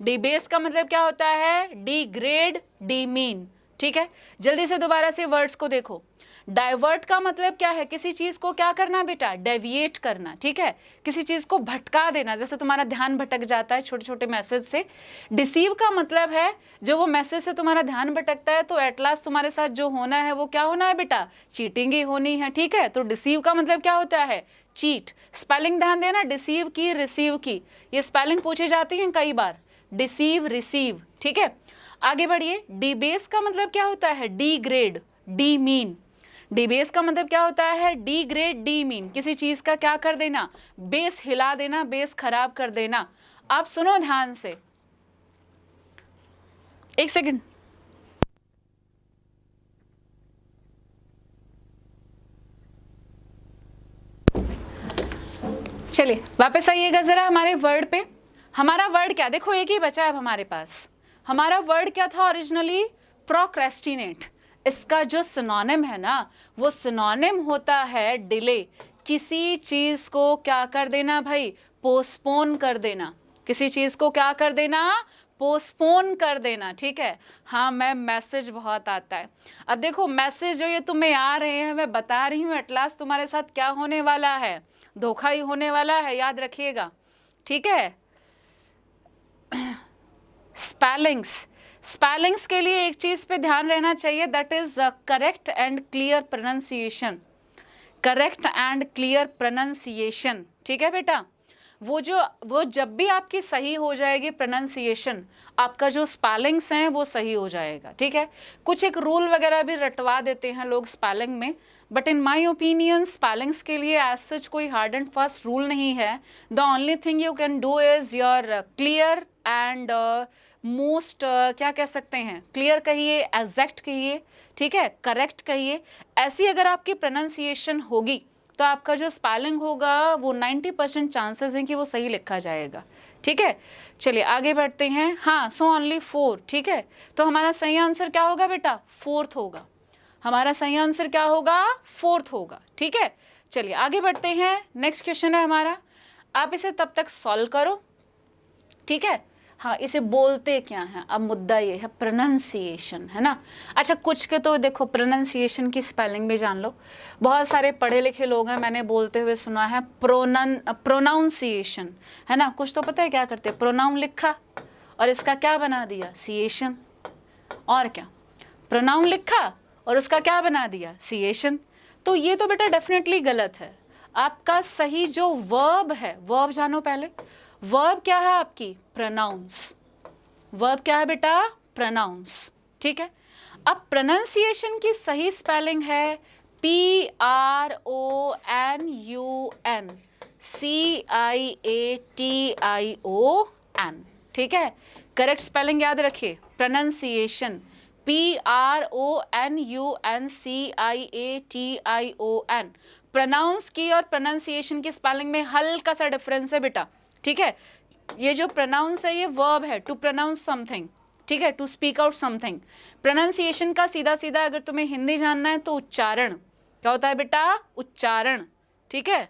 D base का मतलब क्या होता है, डी ग्रेड, डी मीन। ठीक है, जल्दी से दोबारा से वर्ड्स को देखो। डाइवर्ट का मतलब क्या है, किसी चीज को क्या करना बेटा, डेविएट करना। ठीक है, किसी चीज को भटका देना, जैसे तुम्हारा ध्यान भटक जाता है छोटे छोटे मैसेज से। डिसीव का मतलब है जो वो मैसेज से तुम्हारा ध्यान भटकता है तो एट लास्ट तुम्हारे साथ जो होना है वो क्या होना है बेटा, चीटिंग ही होनी है। ठीक है, तो डिसीव का मतलब क्या होता है, चीट। स्पेलिंग ध्यान देना, डिसीव की, रिसीव की, ये स्पेलिंग पूछी जाती है कई बार, डिसीव, रिसीव। ठीक है, आगे बढ़िए। डी बेस का मतलब क्या होता है, D grade, D mean. D base का मतलब क्या होता है, डी ग्रेड, डी मीन। किसी चीज का क्या कर देना, बेस हिला देना, बेस खराब कर देना। आप सुनो ध्यान से, एक सेकंड। चलिए वापस आइएगा जरा हमारे वर्ड पे। हमारा वर्ड क्या, देखो एक ही बचा है अब हमारे पास। हमारा वर्ड क्या था ओरिजिनली, प्रोक्रेस्टिनेट। इसका जो सिनोनिम है ना, वो सिनोनिम होता है डिले। किसी चीज को क्या कर देना भाई, पोस्टपोन कर देना। किसी चीज को क्या कर देना, पोस्टपोन कर देना। ठीक है, हाँ मैम मैसेज बहुत आता है। अब देखो मैसेज जो ये तुम्हें आ रहे हैं, मैं बता रही हूँ एट लास्ट तुम्हारे साथ क्या होने वाला है, धोखा ही होने वाला है, याद रखिएगा। ठीक है, स्पेलिंग्स, स्पेलिंग्स के लिए एक चीज पे ध्यान रहना चाहिए, that is correct and clear pronunciation. Correct and clear pronunciation. ठीक है बेटा, वो जब भी आपकी सही हो जाएगी प्रोनाउंसिएशन, आपका जो स्पेलिंग्स हैं वो सही हो जाएगा। ठीक है, कुछ एक रूल वगैरह भी रटवा देते हैं लोग स्पेलिंग में, but in my opinion spellings के लिए एज सच कोई हार्ड एंड फास्ट रूल नहीं है। The only thing you can do is your clear and most क्या कह सकते हैं, क्लियर कहिए, एग्जैक्ट कहिए, ठीक है, करेक्ट कहिए। ऐसी अगर आपकी प्रोनाउंसिएशन होगी तो आपका जो स्पेलिंग होगा वो 90% चांसेस हैं कि वो सही लिखा जाएगा। ठीक है, चलिए आगे बढ़ते हैं। हाँ, सो ओनली 4। ठीक है, तो हमारा सही आंसर क्या होगा बेटा, 4th होगा। हमारा सही आंसर क्या होगा, 4th होगा। ठीक है, चलिए आगे बढ़ते हैं। नेक्स्ट क्वेश्चन है हमारा, आप इसे तब तक सॉल्व करो। ठीक है, हाँ इसे बोलते क्या है, अब मुद्दा ये है प्रोनाउंसिएशन, है ना। अच्छा कुछ के तो देखो प्रोनाउंसिएशन की स्पेलिंग भी जान लो। बहुत सारे पढ़े लिखे लोग हैं, मैंने बोलते हुए सुना है प्रोनाउंसिएशन, है ना। कुछ तो पता है क्या करते, प्रोनाउन लिखा और इसका क्या बना दिया, सिएशन। और क्या, प्रोनाउन लिखा और उसका क्या बना दिया, सिएशन। तो ये तो बेटा डेफिनेटली गलत है। आपका सही जो वर्ब है, वर्ब जानो पहले, वर्ब क्या है आपकी, प्रोनाउंस। वर्ब क्या है बेटा, प्रोनाउंस। ठीक है, अब प्रोनाउंसिएशन की सही स्पेलिंग है PRONUNCIATION। ठीक है, करेक्ट स्पेलिंग याद रखिए, प्रोनाउंसिएशन PRONUNCIATION। प्रोनाउंस की और प्रोनाउंसिएशन की स्पेलिंग में हल्का सा डिफरेंस है बेटा। ठीक है, ये जो प्रोनाउंस है ये वर्ब है, टू प्रोनाउंस समथिंग। ठीक है, to speak out something. Pronunciation का सीधा सीधा अगर तुम्हें हिंदी जानना है तो उच्चारण। क्या होता है बेटा, उच्चारण। ठीक है,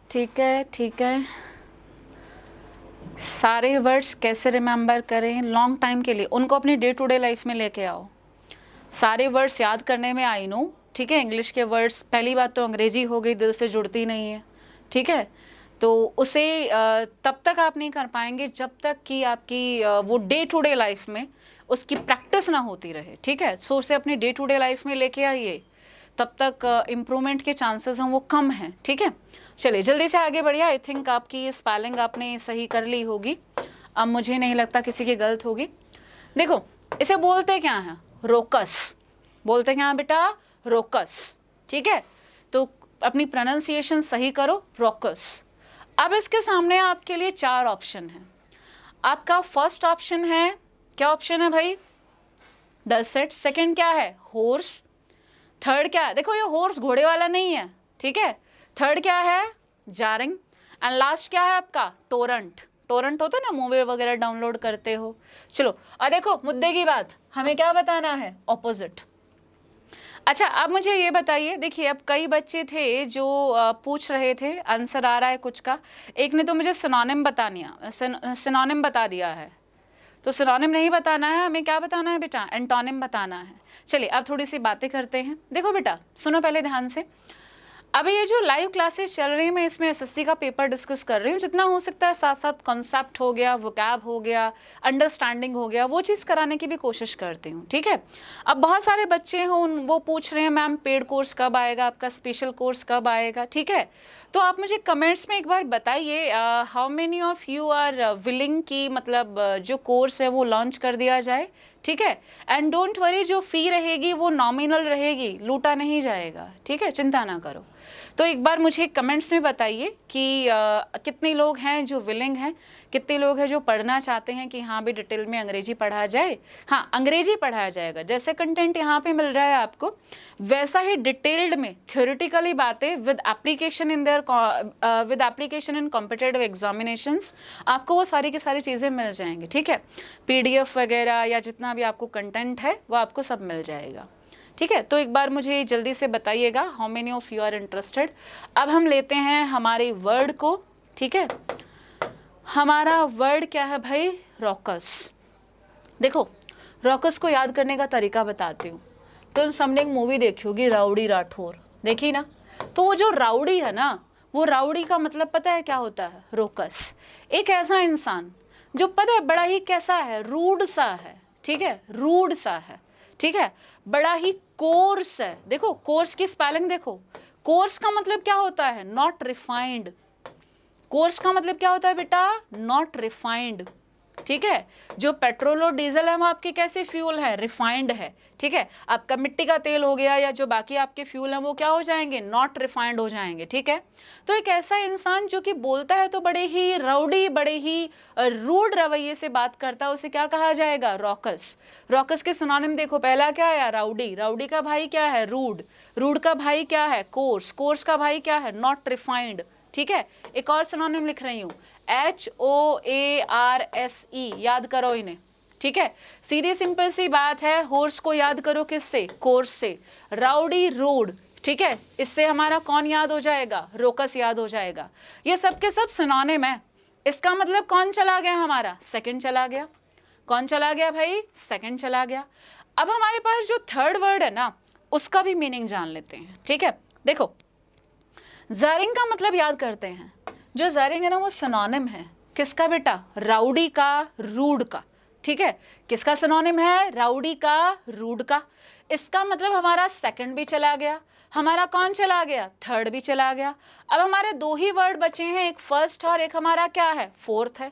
ठीक है, ठीक है, सारे वर्ड्स कैसे रिमेंबर करें लॉन्ग टाइम के लिए, उनको अपनी डे टू डे लाइफ में लेके आओ। सारे वर्ड्स याद करने में आई नो, ठीक है, इंग्लिश के वर्ड्स, पहली बात तो अंग्रेजी हो गई, दिल से जुड़ती नहीं है, ठीक है, तो उसे तब तक आप नहीं कर पाएंगे जब तक कि आपकी वो डे टू डे लाइफ में उसकी प्रैक्टिस ना होती रहे, ठीक है। सो उसे अपनी डे टू डे लाइफ में लेके आइए, तब तक इम्प्रूवमेंट के चांसेस हैं वो कम हैं, ठीक है। चलिए जल्दी से आगे बढ़िए। आई थिंक आपकी स्पेलिंग आपने सही कर ली होगी, अब मुझे नहीं लगता किसी की गलत होगी। देखो इसे बोलते क्या हैं, रोकस, बोलते क्या हैं बेटा, रोकस, ठीक है, तो अपनी प्रोनाउंसिएशन सही करो, रोकस। अब इसके सामने आपके लिए 4 ऑप्शन हैं। आपका फर्स्ट ऑप्शन है, क्या ऑप्शन है भाई, डलसेट। सेकंड क्या है, हॉर्स। थर्ड क्या है, देखो ये हॉर्स घोड़े वाला नहीं है, ठीक है। थर्ड क्या है, जारिंग। एंड लास्ट क्या है आपका, टोरंट। टोरंट होता है ना, मूवी वगैरह डाउनलोड करते हो। चलो और देखो मुद्दे की बात, हमें क्या बताना है, ऑपोजिट। अच्छा अब मुझे ये बताइए, देखिए अब कई बच्चे थे जो पूछ रहे थे, आंसर आ रहा है कुछ का, एक ने तो मुझे सिनोनिम सिनोनिम बता दिया है, तो सिनोनिम नहीं बताना है, हमें क्या बताना है बेटा, एंटोनिम बताना है। चलिए अब थोड़ी सी बातें करते हैं। देखो बेटा सुनो पहले ध्यान से, अभी ये जो लाइव क्लासेस चल रही हैं, मैं इसमें एसएससी का पेपर डिस्कस कर रही हूँ, जितना हो सकता है साथ साथ कॉन्सेप्ट हो गया, वोकैब हो गया, अंडरस्टैंडिंग हो गया, वो चीज़ कराने की भी कोशिश करती हूँ, ठीक है। अब बहुत सारे बच्चे हैं वो पूछ रहे हैं मैम पेड कोर्स कब आएगा, आपका स्पेशल कोर्स कब आएगा, ठीक है। तो आप मुझे कमेंट्स में एक बार बताइए how many of you are willing की मतलब जो कोर्स है वो लॉन्च कर दिया जाए, ठीक है। एंड डोंट वरी, जो फ़ी रहेगी वो नॉमिनल रहेगी, लूटा नहीं जाएगा, ठीक है, चिंता ना करो। तो एक बार मुझे कमेंट्स में बताइए कि कितने लोग हैं जो विलिंग हैं, कितने लोग हैं जो पढ़ना चाहते हैं कि हाँ भी डिटेल में अंग्रेजी पढ़ा जाए। हाँ अंग्रेजी पढ़ाया जाएगा, जैसे कंटेंट यहाँ पे मिल रहा है आपको वैसा ही डिटेल्ड में थ्योरेटिकली बातें with application in competitive examinations, आपको वो सारी की सारी चीज़ें मिल जाएंगी, ठीक है। PDF वगैरह या जितना भी आपको कंटेंट है वो आपको सब मिल जाएगा, ठीक है। तो एक बार मुझे जल्दी से बताइएगा how many of you are interested. अब हम लेते हैं हमारे वर्ड को, ठीक है। हमारा वर्ड क्या है भाई, रॉकस। देखो रॉकस को याद करने का तरीका बताती हूँ। तो सबने एक मूवी देखी होगी राउडी राठौर, देखी ना, तो वो जो राउडी है ना, वो राउडी का मतलब पता है क्या होता है, रोकस। एक ऐसा इंसान जो पता है बड़ा ही कैसा है, रूड सा है, ठीक है, रूड सा है, ठीक है, बड़ा ही कोर्स है। देखो कोर्स की स्पेलिंग देखो, कोर्स का मतलब क्या होता है, नॉट रिफाइंड। कोर्स का मतलब क्या होता है बेटा, नॉट रिफाइंड, ठीक है। जो पेट्रोल और डीजल है वो आपके कैसे फ्यूल है, रिफाइंड है, ठीक है। आपका मिट्टी का तेल हो गया या जो बाकी आपके फ्यूल हैं वो क्या हो जाएंगे, नॉट रिफाइंड हो जाएंगे, ठीक है। तो एक ऐसा इंसान जो कि बोलता है तो बड़े ही राउडी, बड़े ही रूड रवैये से बात करता है, उसे क्या कहा जाएगा, रॉकस। रॉकस के सिनोनिम देखो, पहला क्या आया, राउडी। राउडी का भाई क्या है, रूड। रूड का भाई क्या है, कोर्स। कोर्स का भाई क्या है, नॉट रिफाइंड, ठीक है। एक और सिनोनिम लिख रही हूँ, HOARSE, याद करो इन्हें, ठीक है। सीधी सिंपल सी बात है, हॉर्स को याद करो किससे, कोर्स से। राउडी, रूड, ठीक है, इससे हमारा कौन याद हो जाएगा, रोकस याद हो जाएगा। ये सब के सब सिनोनिम है। इसका मतलब कौन चला गया हमारा, सेकंड चला गया। कौन चला गया भाई, सेकंड चला गया। अब हमारे पास जो थर्ड वर्ड है ना, उसका भी मीनिंग जान लेते हैं, ठीक है। देखो जारिंग का मतलब याद करते हैं, जो जारिंग है ना वो सिनोनिम है किसका बेटा, राउडी का, रूड का, ठीक है। किसका सिनोनिम है, राउडी का, रूड का। इसका मतलब हमारा सेकंड भी चला गया, हमारा कौन चला गया, थर्ड भी चला गया। अब हमारे 2 ही वर्ड बचे हैं, एक फर्स्ट और एक हमारा क्या है, फोर्थ है।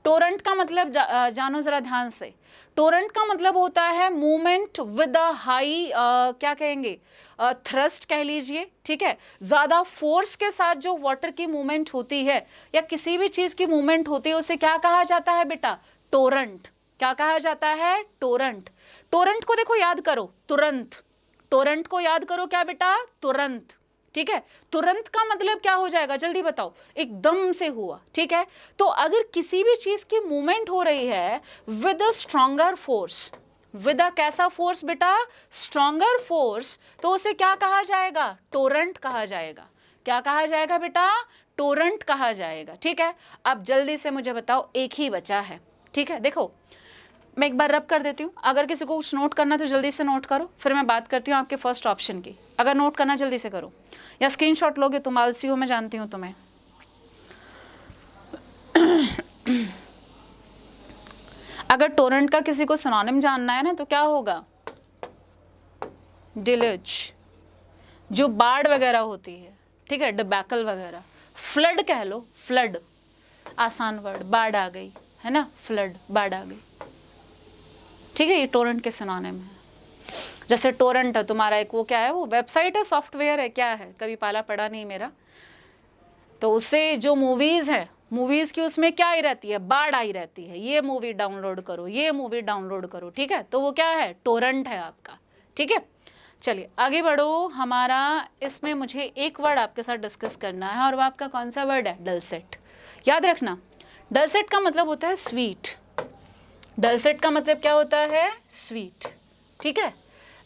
टोरेंट का मतलब जानो जरा ध्यान से, टोरेंट का मतलब होता है मूवमेंट विद अ हाई, क्या कहेंगे, थ्रस्ट कह लीजिए, ठीक है। ज़्यादा फोर्स के साथ जो वाटर की मूवमेंट होती है या किसी भी चीज़ की मूवमेंट होती है उसे क्या कहा जाता है बेटा, टोरेंट। क्या कहा जाता है, टोरेंट। टोरेंट को देखो याद करो, तुरंत। टोरेंट को याद करो क्या बेटा, तुरंत, ठीक है। तुरंत का मतलब क्या हो जाएगा, जल्दी बताओ, एकदम से हुआ, ठीक है। तो अगर किसी भी चीज की मूवमेंट हो रही है with a stronger force, with a कैसा फोर्स बेटा, स्ट्रॉन्गर फोर्स, तो उसे क्या कहा जाएगा, टोरेंट कहा जाएगा। क्या कहा जाएगा बेटा? टोरेंट कहा जाएगा। ठीक है, अब जल्दी से मुझे बताओ, एक ही बचा है। ठीक है, देखो मैं एक बार रब कर देती हूँ, अगर किसी को कुछ नोट करना तो जल्दी से नोट करो, फिर मैं बात करती हूँ आपके फर्स्ट ऑप्शन की। अगर नोट करना जल्दी से करो, या स्क्रीनशॉट लोगे, तुम आलसी हो मैं जानती हूँ तुम्हें। अगर टोरेंट का किसी को सिनोनिम जानना है ना तो क्या होगा? डिलज, जो बाढ़ वगैरह होती है, ठीक है, डिबैकल वगैरह, फ्लड कह लो, फ्लड आसान वर्ड, बाढ़ आ गई है ना, फ्लड, बाढ़ आ गई। ठीक है, ये टोरेंट के सिनोनिम है। जैसे टोरेंट है तुम्हारा एक वो क्या है, वो वेबसाइट है, सॉफ्टवेयर है, क्या है, कभी पाला पड़ा नहीं मेरा, तो उससे जो मूवीज है, मूवीज की उसमें क्या आई रहती है? बाढ़ आई रहती है, ये मूवी डाउनलोड करो, ये मूवी डाउनलोड करो। ठीक है, तो वो क्या है? टोरेंट है आपका। ठीक है, चलिए आगे बढ़ो। हमारा इसमें मुझे एक वर्ड आपके साथ डिस्कस करना है, और वो आपका कौन सा वर्ड है? डलसेट। याद रखना, डलसेट का मतलब होता है स्वीट। डलसेट का मतलब क्या होता है? स्वीट। ठीक है,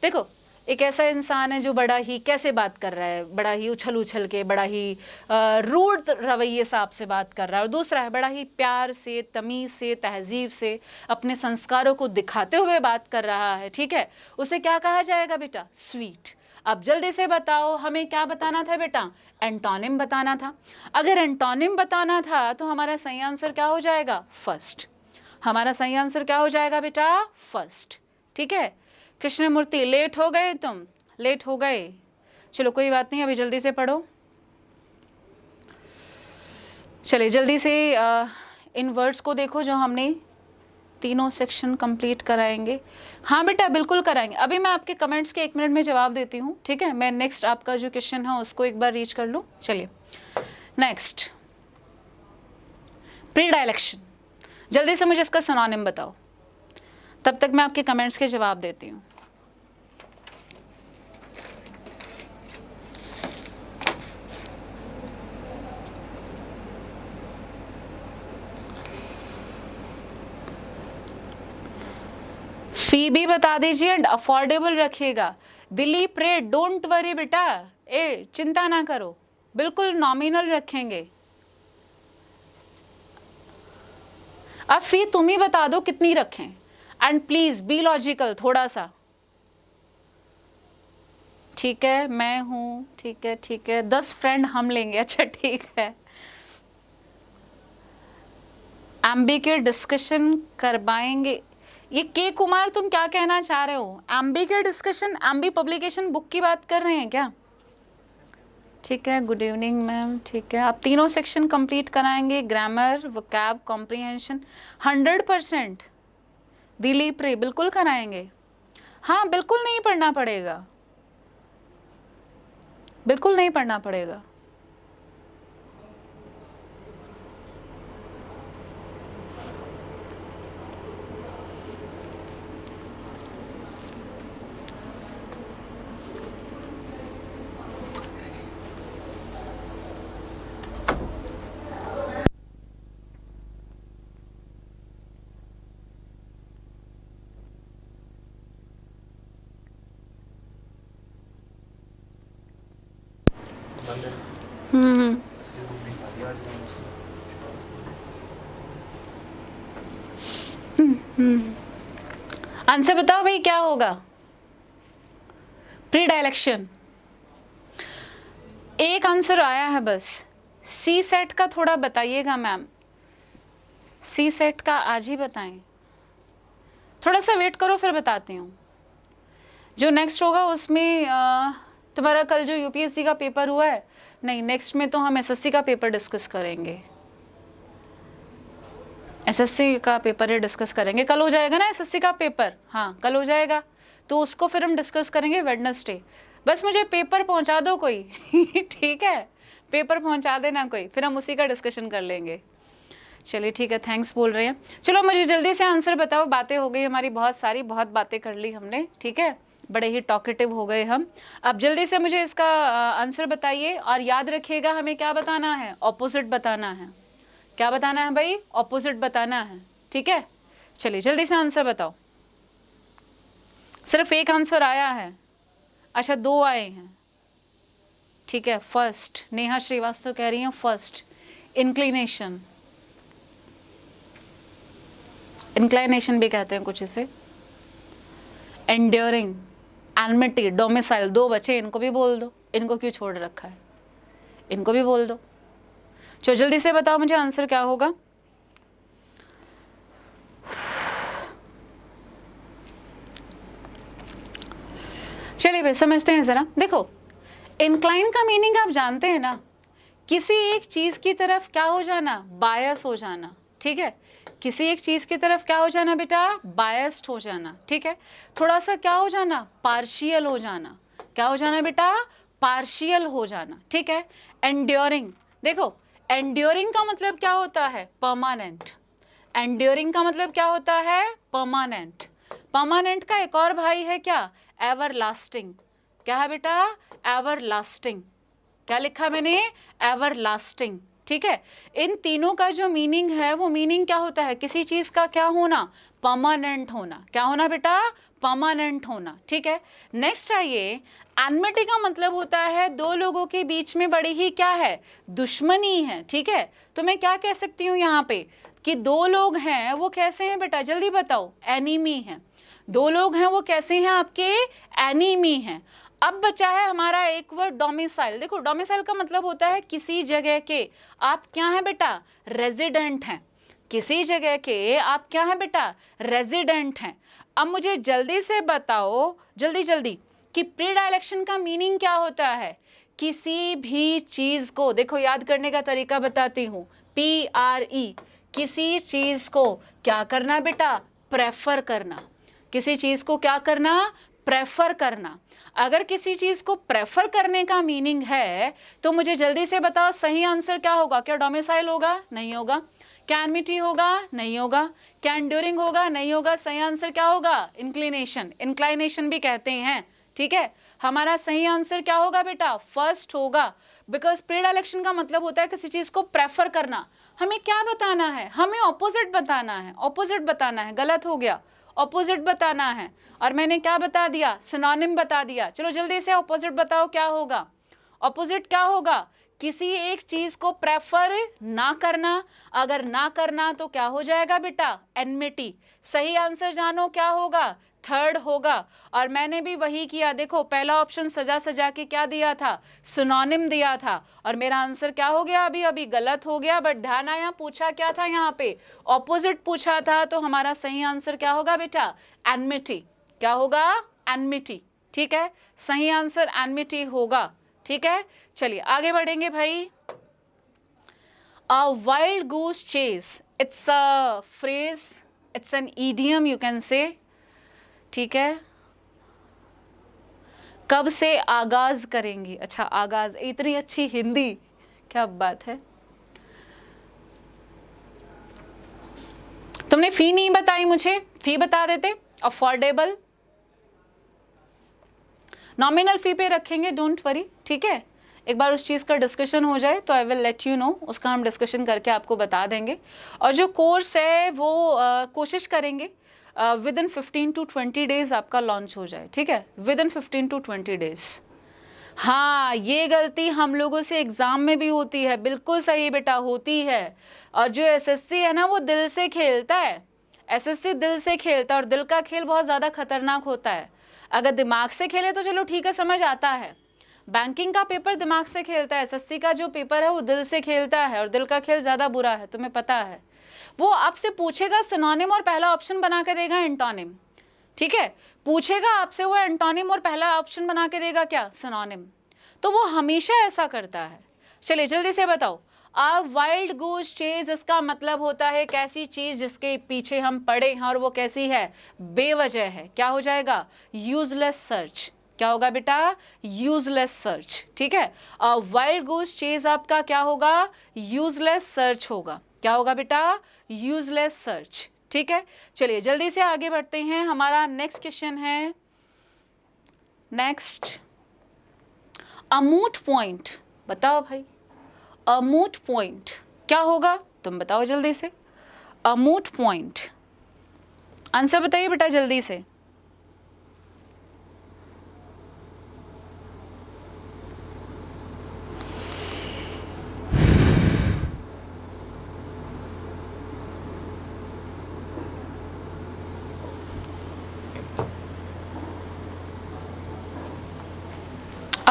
देखो एक ऐसा इंसान है जो बड़ा ही कैसे बात कर रहा है, बड़ा ही उछल उछल के, बड़ा ही रूड रवैये से आपसे बात कर रहा है, और दूसरा है बड़ा ही प्यार से, तमीज़ से, तहजीब से अपने संस्कारों को दिखाते हुए बात कर रहा है। ठीक है, उसे क्या कहा जाएगा बेटा? स्वीट। अब जल्दी से बताओ, हमें क्या बताना था बेटा? एंटोनिम बताना था। अगर एंटोनिम बताना था तो हमारा सही आंसर क्या हो जाएगा? फर्स्ट। हमारा सही आंसर क्या हो जाएगा बेटा? फर्स्ट। ठीक है, कृष्णमूर्ति लेट हो गए, तुम लेट हो गए, चलो कोई बात नहीं, अभी जल्दी से पढ़ो। चलिए जल्दी से इन वर्ड्स को देखो जो हमने तीनों सेक्शन कंप्लीट कराएंगे। हाँ बेटा बिल्कुल कराएंगे, अभी मैं आपके कमेंट्स के 1 मिनट में जवाब देती हूँ। ठीक है, मैं नेक्स्ट आपका जो क्वेश्चन है उसको एक बार रीच कर लूँ। चलिए नेक्स्ट, प्री डायलेक्शन। जल्दी से मुझे इसका सिनोनिम बताओ, तब तक मैं आपके कमेंट्स के जवाब देती हूँ। फी भी बता दीजिए एंड अफोर्डेबल रखिएगा। दिलीप रे डोंट वरी बेटा, ए चिंता ना करो, बिल्कुल नॉमिनल रखेंगे। अब फी तुम ही बता दो कितनी रखें, एंड प्लीज बी लॉजिकल थोड़ा सा। ठीक है, मैं हूं, ठीक है ठीक है, 10 फ्रेंड हम लेंगे। अच्छा ठीक है, एम्बी के डिस्कशन करवाएंगे। ये के कुमार तुम क्या कहना चाह रहे हो? एम्बी के डिस्कशन, एम्बी पब्लिकेशन बुक की बात कर रहे हैं क्या? ठीक है, गुड इवनिंग मैम। ठीक है, आप तीनों सेक्शन कंप्लीट कराएंगे, ग्रामर, वोकैब, कॉम्प्रिहेंशन 100%। दिलीप रे बिल्कुल कराएंगे। हाँ बिल्कुल नहीं पढ़ना पड़ेगा, बिल्कुल नहीं पढ़ना पड़ेगा। आंसर बताओ भाई क्या होगा? प्री डायलेक्शन। एक आंसर आया है बस। सी सेट का थोड़ा बताइएगा मैम, सी सेट का आज ही बताएं, थोड़ा सा वेट करो फिर बताती हूँ। जो नेक्स्ट होगा उसमें तुम्हारा कल जो यूपीएससी का पेपर हुआ है, नहीं नेक्स्ट में तो हम एसएससी का पेपर डिस्कस करेंगे। एसएससी का पेपर ही डिस्कस करेंगे, कल हो जाएगा ना एसएससी का पेपर? हाँ कल हो जाएगा, तो उसको फिर हम डिस्कस करेंगे वेडनेसडे। बस मुझे पेपर पहुंचा दो कोई ठीक है, पेपर पहुंचा देना कोई, फिर हम उसी का डिस्कशन कर लेंगे। चलिए ठीक है, थैंक्स बोल रहे हैं। चलो मुझे जल्दी से आंसर बताओ, बातें हो गई हमारी बहुत सारी, बहुत बातें कर ली हमने। ठीक है, बड़े ही टॉकेटिव हो गए हम। अब जल्दी से मुझे इसका आंसर बताइए, और याद रखिएगा हमें क्या बताना है? ऑपोजिट बताना है। क्या बताना है भाई? ऑपोजिट बताना है। ठीक है, चलिए जल्दी से आंसर बताओ। सिर्फ एक आंसर आया है, अच्छा 2 आए हैं। ठीक है, फर्स्ट, नेहा श्रीवास्तव कह रही हैं फर्स्ट, इंक्लिनेशन, इंक्लाइनेशन भी कहते हैं कुछ इसे, एंड्योरिंग, एनमिटी, डोमिसाइल, दो बचे, इनको भी बोल दो, इनको क्यों छोड़ रखा है, इनको भी बोल दो। चलो जल्दी से बताओ मुझे आंसर क्या होगा। चलिए भाई समझते हैं जरा। देखो, इंक्लाइन का मीनिंग आप जानते हैं ना, किसी एक चीज की तरफ क्या हो जाना, बायस हो जाना, ठीक है, किसी एक चीज की तरफ क्या हो जाना बेटा, बायस्ड हो जाना, ठीक है, थोड़ा सा क्या हो जाना, पार्शियल हो जाना, क्या हो जाना बेटा, पार्शियल हो जाना, ठीक है। एंड्योरिंग, देखो एंड्योरिंग का मतलब क्या होता है, परमानेंट, एंड्योरिंग का मतलब क्या होता है, परमानेंट, परमानेंट का एक और भाई है क्या, एवर लास्टिंग, क्या है बेटा, एवर लास्टिंग, क्या लिखा मैंने, एवर लास्टिंग, ठीक है। इन तीनों का जो मीनिंग है वो मीनिंग क्या होता है, किसी चीज का क्या होना, परमानेंट होना, क्या होना बेटा, परमानेंट होना, ठीक है। नेक्स्ट आइए, एनमिटी का मतलब होता है दो लोगों के बीच में बड़ी ही क्या है, दुश्मनी है, ठीक है। तो मैं क्या कह सकती हूँ यहाँ पे कि दो लोग हैं वो कैसे हैं बेटा, जल्दी बताओ, एनिमी हैं, दो लोग हैं वो कैसे हैं आपके, एनिमी हैं। अब बचा है हमारा एक वर्ड डोमिसाइल। देखो डोमिसाइल का मतलब होता है किसी जगह के आप क्या हैं बेटा, रेजिडेंट हैं, किसी जगह के आप क्या हैं बेटा, रेजिडेंट हैं। अब मुझे जल्दी से बताओ, जल्दी जल्दी, कि प्रीडायलेक्शन का मीनिंग क्या होता है, किसी भी चीज को, देखो याद करने का तरीका बताती हूँ, PRE, किसी चीज को क्या करना बेटा, प्रेफर करना, किसी चीज को क्या करना, प्रेफर करना। अगर किसी चीज को प्रेफर करने का मीनिंग है तो मुझे जल्दी से बताओ सही आंसर क्या होगा, क्या डोमिसाइल होगा, नहीं होगा, क्या एनमिटी होगा, नहीं होगा, क्या एंड्योरिंग होगा, नहीं होगा, सही आंसर क्या होगा, इंक्लिनेशन, इंक्लाइनेशन भी कहते हैं, ठीक है। हमारा सही आंसर क्या होगा बेटा, फर्स्ट होगा, बिकॉज प्रीडायलेक्शन का मतलब होता है किसी चीज को प्रेफर करना। हमें क्या बताना है, हमें ऑपोजिट बताना है, ऑपोजिट बताना है, गलत हो गया, ऑपोजिट बताना है, और मैंने क्या बता दिया, सिनोनिम बता दिया। चलो जल्दी से ऑपोजिट बताओ क्या होगा, ऑपोजिट क्या होगा, किसी एक चीज को प्रेफर ना करना, अगर ना करना तो क्या हो जाएगा बेटा, एनमिटी। सही आंसर जानो क्या होगा, थर्ड होगा। और मैंने भी वही किया, देखो पहला ऑप्शन सजा सजा के क्या दिया था, सिनोनिम दिया था, और मेरा आंसर क्या हो गया, अभी अभी गलत हो गया, बट ध्यान आया पूछा क्या था यहाँ पे, ऑपोजिट पूछा था, तो हमारा सही आंसर क्या होगा बेटा, एनमिटी, क्या होगा, एनमिटी, ठीक है, सही आंसर एनमिटी होगा, ठीक है। चलिए आगे बढ़ेंगे भाई। A wild goose chase, it's a phrase, it's an idiom you can say, ठीक है। कब से आगाज करेंगी, अच्छा आगाज, इतनी अच्छी हिंदी, क्या बात है। तुमने फी नहीं बताई मुझे, फी बता देते, अफोर्डेबल, नॉमिनल फी पे रखेंगे, डोंट वरी, ठीक है। एक बार उस चीज़ का डिस्कशन हो जाए तो I will let you know, उसका हम डिस्कशन करके आपको बता देंगे। और जो कोर्स है वो कोशिश करेंगे विद इन 15 to 20 डेज आपका लॉन्च हो जाए, ठीक है, विद इन 15 to 20 डेज। हाँ, ये गलती हम लोगों से एग्जाम में भी होती है, बिल्कुल सही बेटा, होती है। और जो एसएससी है ना वो दिल से खेलता है, एसएससी दिल से खेलता है, और दिल का खेल बहुत ज़्यादा खतरनाक होता है। अगर दिमाग से खेले तो चलो ठीक है, समझ आता है, बैंकिंग का पेपर दिमाग से खेलता है, एसएससी का जो पेपर है वो दिल से खेलता है, और दिल का खेल ज़्यादा बुरा है, तुम्हें पता है। वो आपसे पूछेगा सिनोनिम और पहला ऑप्शन बना के देगा एंटोनिम, ठीक है, पूछेगा आपसे वो एंटोनिम और पहला ऑप्शन बना के देगा क्या, सिनोनिम, तो वो हमेशा ऐसा करता है। चलिए जल्दी से बताओ, अ वाइल्ड गूस चेज, इसका मतलब होता है कैसी चीज जिसके पीछे हम पड़े हैं और वो कैसी है, बेवजह है, क्या हो जाएगा, यूजलेस सर्च, क्या होगा बेटा, यूजलेस सर्च, ठीक है। अ वाइल्ड गूस चेज आपका क्या होगा, यूजलेस सर्च होगा, क्या होगा बेटा, यूजलेस सर्च, ठीक है। चलिए जल्दी से आगे बढ़ते हैं, हमारा नेक्स्ट क्वेश्चन है, नेक्स्ट, अ मूट पॉइंट, बताओ भाई, अ मूट पॉइंट क्या होगा, तुम बताओ जल्दी से, अ मूट पॉइंट, आंसर बताइए बेटा जल्दी से।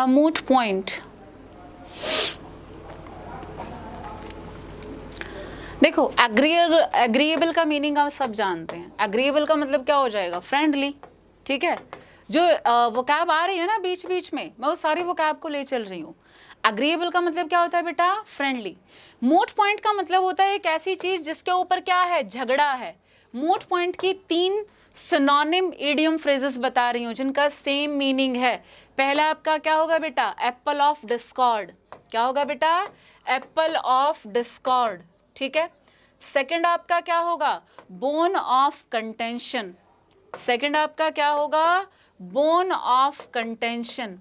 अ मूट पॉइंट। देखो एग्रीएबल का मीनिंग आप सब जानते हैं। एग्रीएबल का मतलब क्या हो जाएगा? फ्रेंडली। ठीक है, जो वोकैब आ रही है ना बीच बीच में, मैं वो सारी वोकैब को ले चल रही हूँ। एग्रीएबल का मतलब क्या होता है बेटा? फ्रेंडली। मूट पॉइंट का मतलब होता है एक ऐसी चीज जिसके ऊपर क्या है? झगड़ा है। मूट पॉइंट की 3 सिनोनिम इडियम फ्रेजेस बता रही हूँ जिनका सेम मीनिंग है। पहला आपका क्या होगा बेटा? Apple of Discord. क्या होगा बेटा? Apple of Discord. ठीक है। सेकंड आपका क्या होगा? Bone of contention. सेकंड आपका क्या होगा? Bone of contention.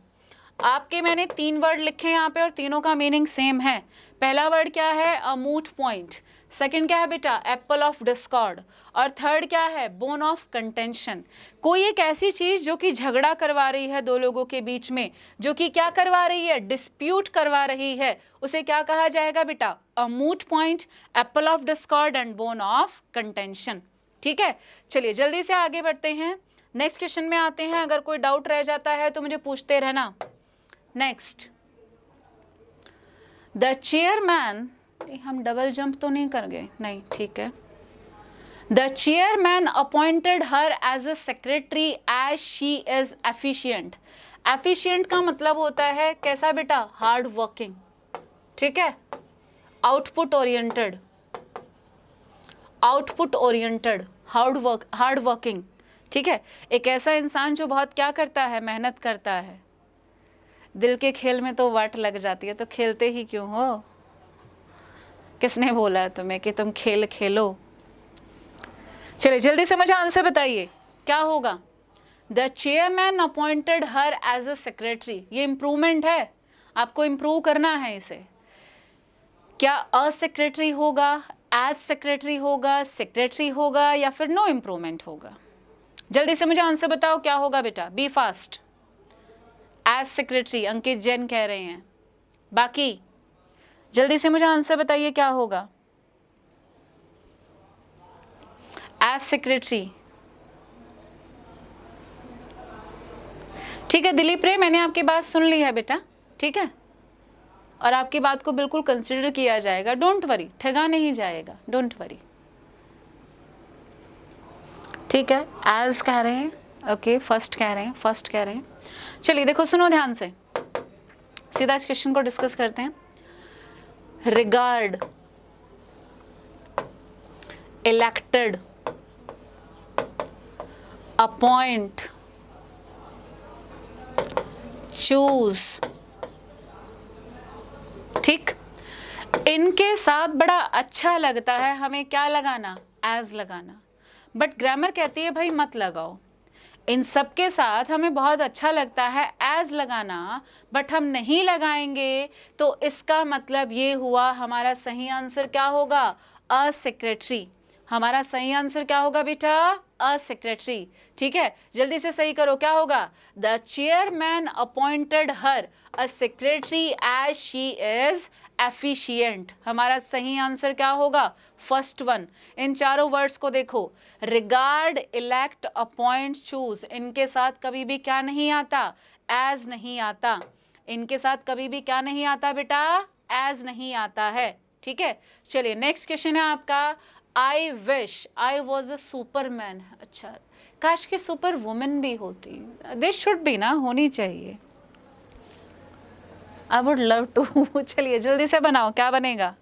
आपके मैंने 3 वर्ड लिखे हैं यहाँ पे और तीनों का मीनिंग सेम है। पहला वर्ड क्या है? अ मूट पॉइंट। सेकंड क्या है बेटा? Apple of Discord. और थर्ड क्या है? Bone of contention. कोई एक ऐसी चीज जो कि झगड़ा करवा रही है 2 लोगों के बीच में, जो कि क्या करवा रही है? डिस्प्यूट करवा रही है, उसे क्या कहा जाएगा बेटा? A moot point, apple of discord and bone of contention. ठीक है, चलिए जल्दी से आगे बढ़ते हैं, नेक्स्ट क्वेश्चन में आते हैं। अगर कोई डाउट रह जाता है तो मुझे पूछते रहना। नेक्स्ट, द चेयरमैन, हम डबल जंप तो नहीं कर गए? नहीं, ठीक है। The chairman appointed her as a secretary as she is efficient. Efficient का मतलब होता है कैसा बेटा? Hard working. ठीक है, output oriented, output oriented, hard working. ठीक है, एक ऐसा इंसान जो बहुत क्या करता है? मेहनत करता है। दिल के खेल में तो वाट लग जाती है, तो खेलते ही क्यों हो? किसने बोला है तुम्हें कि तुम खेल खेलो? चलिए जल्दी से मुझे आंसर बताइए, क्या होगा? The chairman appointed her as a secretary. ये इंप्रूवमेंट है, आपको इंप्रूव करना है इसे। क्या अ सेक्रेटरी होगा, एज सेक्रेटरी होगा, सेक्रेटरी होगा, या फिर नो इंप्रूवमेंट होगा? जल्दी से मुझे आंसर बताओ, क्या होगा बेटा? Be fast. As secretary Ankit Jain कह रहे हैं। बाकी जल्दी से मुझे आंसर बताइए, क्या होगा? As secretary. ठीक है दिलीप रे, मैंने आपकी बात सुन ली है बेटा। ठीक है, और आपकी बात को बिल्कुल कंसिडर किया जाएगा। डोंट वरी, ठगा नहीं जाएगा, डोंट वरी। ठीक है, एज कह रहे हैं, ओके, फर्स्ट कह रहे हैं, फर्स्ट कह रहे हैं। चलिए देखो, सुनो ध्यान से, सीधा इस क्वेश्चन को डिस्कस करते हैं। Regard, elected, appoint, choose. ठीक, इनके साथ बड़ा अच्छा लगता है हमें क्या लगाना? एज लगाना। बट ग्रामर कहती है भाई मत लगाओ। इन सब के साथ हमें बहुत अच्छा लगता है एज लगाना, बट हम नहीं लगाएंगे, तो इसका मतलब ये हुआ हमारा सही आंसर क्या होगा? A secretary. हमारा सही आंसर क्या होगा बेटा? A secretary. ठीक है, जल्दी से सही करो, क्या होगा? The chairman appointed her a secretary as she is efficient. हमारा सही आंसर क्या होगा? First one. इन चारों वर्ड्स को देखो, रिगार्ड, इलेक्ट, अपॉइंट, चूज, इनके साथ कभी भी क्या नहीं आता? एज नहीं आता। इनके साथ कभी भी क्या नहीं आता बेटा? एज नहीं आता है। ठीक है, चलिए नेक्स्ट क्वेश्चन है आपका। आई wish I was a Superman. अच्छा, काश के सुपर वुमेन भी होती। दिस शुड बी ना, होनी चाहिए। I would love to. चलिए जल्दी से बनाओ, क्या बनेगा?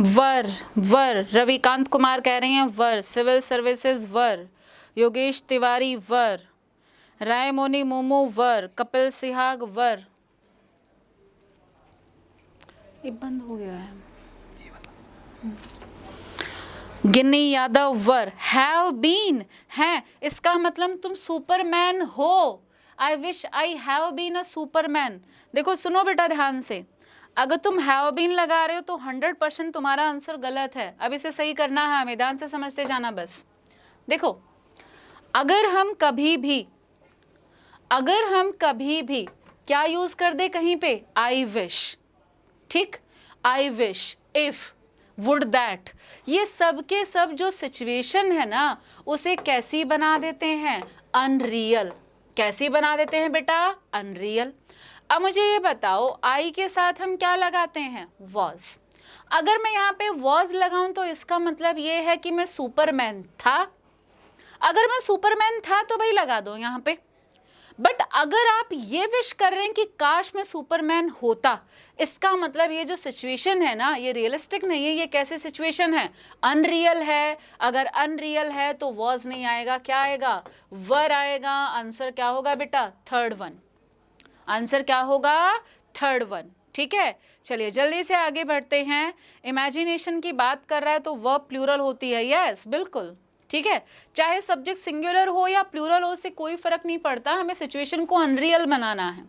वर, वर, रविकांत कुमार कह रहे हैं were, civil services were, Yogesh Tiwari were, Raimoni Momo were, Kapil Sihag were. ये बंद हो गया है। Ginni Yadav were, have been, हैं, इसका मतलब तुम सुपरमैन हो। I wish I have been a superman. देखो सुनो बेटा ध्यान से, अगर तुम हैव बीन लगा रहे हो तो 100% तुम्हारा आंसर गलत है। अब इसे सही करना है, मैदान से समझते जाना बस। देखो अगर हम कभी भी क्या यूज कर दे कहीं पे, आई विश, ठीक, I wish, if, would that, ये सब के सब जो सिचुएशन है ना उसे कैसी बना देते हैं, अनरियल। कैसी बना देते हैं बेटा, अनरियल। अब मुझे ये बताओ आई के साथ हम क्या लगाते हैं, वॉज। अगर मैं यहाँ पे वॉज लगाऊं तो इसका मतलब ये है कि मैं सुपरमैन था। अगर मैं सुपरमैन था तो भाई लगा दो यहाँ पे। बट अगर आप ये विश कर रहे हैं कि काश मैं सुपरमैन होता, इसका मतलब ये जो सिचुएशन है ना ये रियलिस्टिक नहीं है। ये कैसी सिचुएशन है, अनरियल है। अगर अनरियल है तो वॉज नहीं आएगा, क्या आएगा, वर आएगा। आंसर क्या होगा बेटा, थर्ड वन। आंसर क्या होगा, थर्ड वन। ठीक है, चलिए जल्दी से आगे बढ़ते हैं। इमेजिनेशन की बात कर रहा है तो वर्ब प्लूरल होती है, यस बिल्कुल। ठीक है, चाहे सब्जेक्ट सिंगुलर हो या प्लूरल हो, से कोई फर्क नहीं पड़ता। हमें सिचुएशन को अनरियल बनाना है,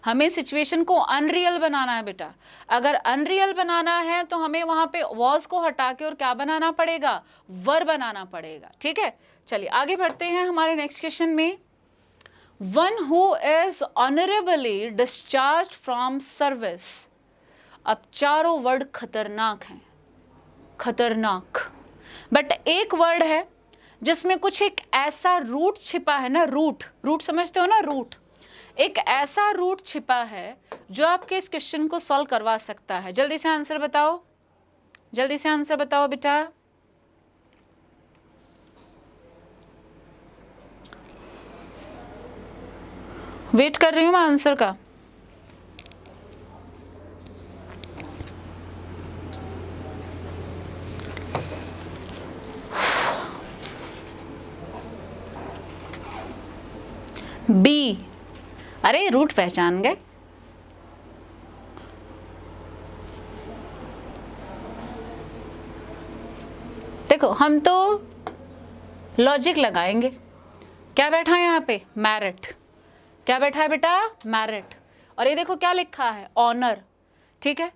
हमें सिचुएशन को अनरियल बनाना है बेटा। अगर अनरियल बनाना है तो हमें वहां पे वॉज को हटा के और क्या बनाना पड़ेगा, वर बनाना पड़ेगा। ठीक है, चलिए आगे बढ़ते हैं हमारे नेक्स्ट क्वेश्चन में। One who is honourably discharge from service. अब चारों वर्ड खतरनाक हैं, खतरनाक। बट एक वर्ड है जिसमें कुछ एक ऐसा रूट छिपा है ना, रूट, रूट समझते हो ना, रूट। एक ऐसा रूट छिपा है जो आपके इस क्वेश्चन को सॉल्व करवा सकता है। जल्दी से आंसर बताओ, जल्दी से आंसर बताओ बेटा। वेट कर रही हूं मैं आंसर का। बी, अरे रूट पहचान गए। देखो हम तो लॉजिक लगाएंगे। क्या बैठा है यहाँ पे, मैरिट। क्या बैठा है बेटा, मैरिट। और ये देखो क्या लिखा है, ऑनर। ठीक है,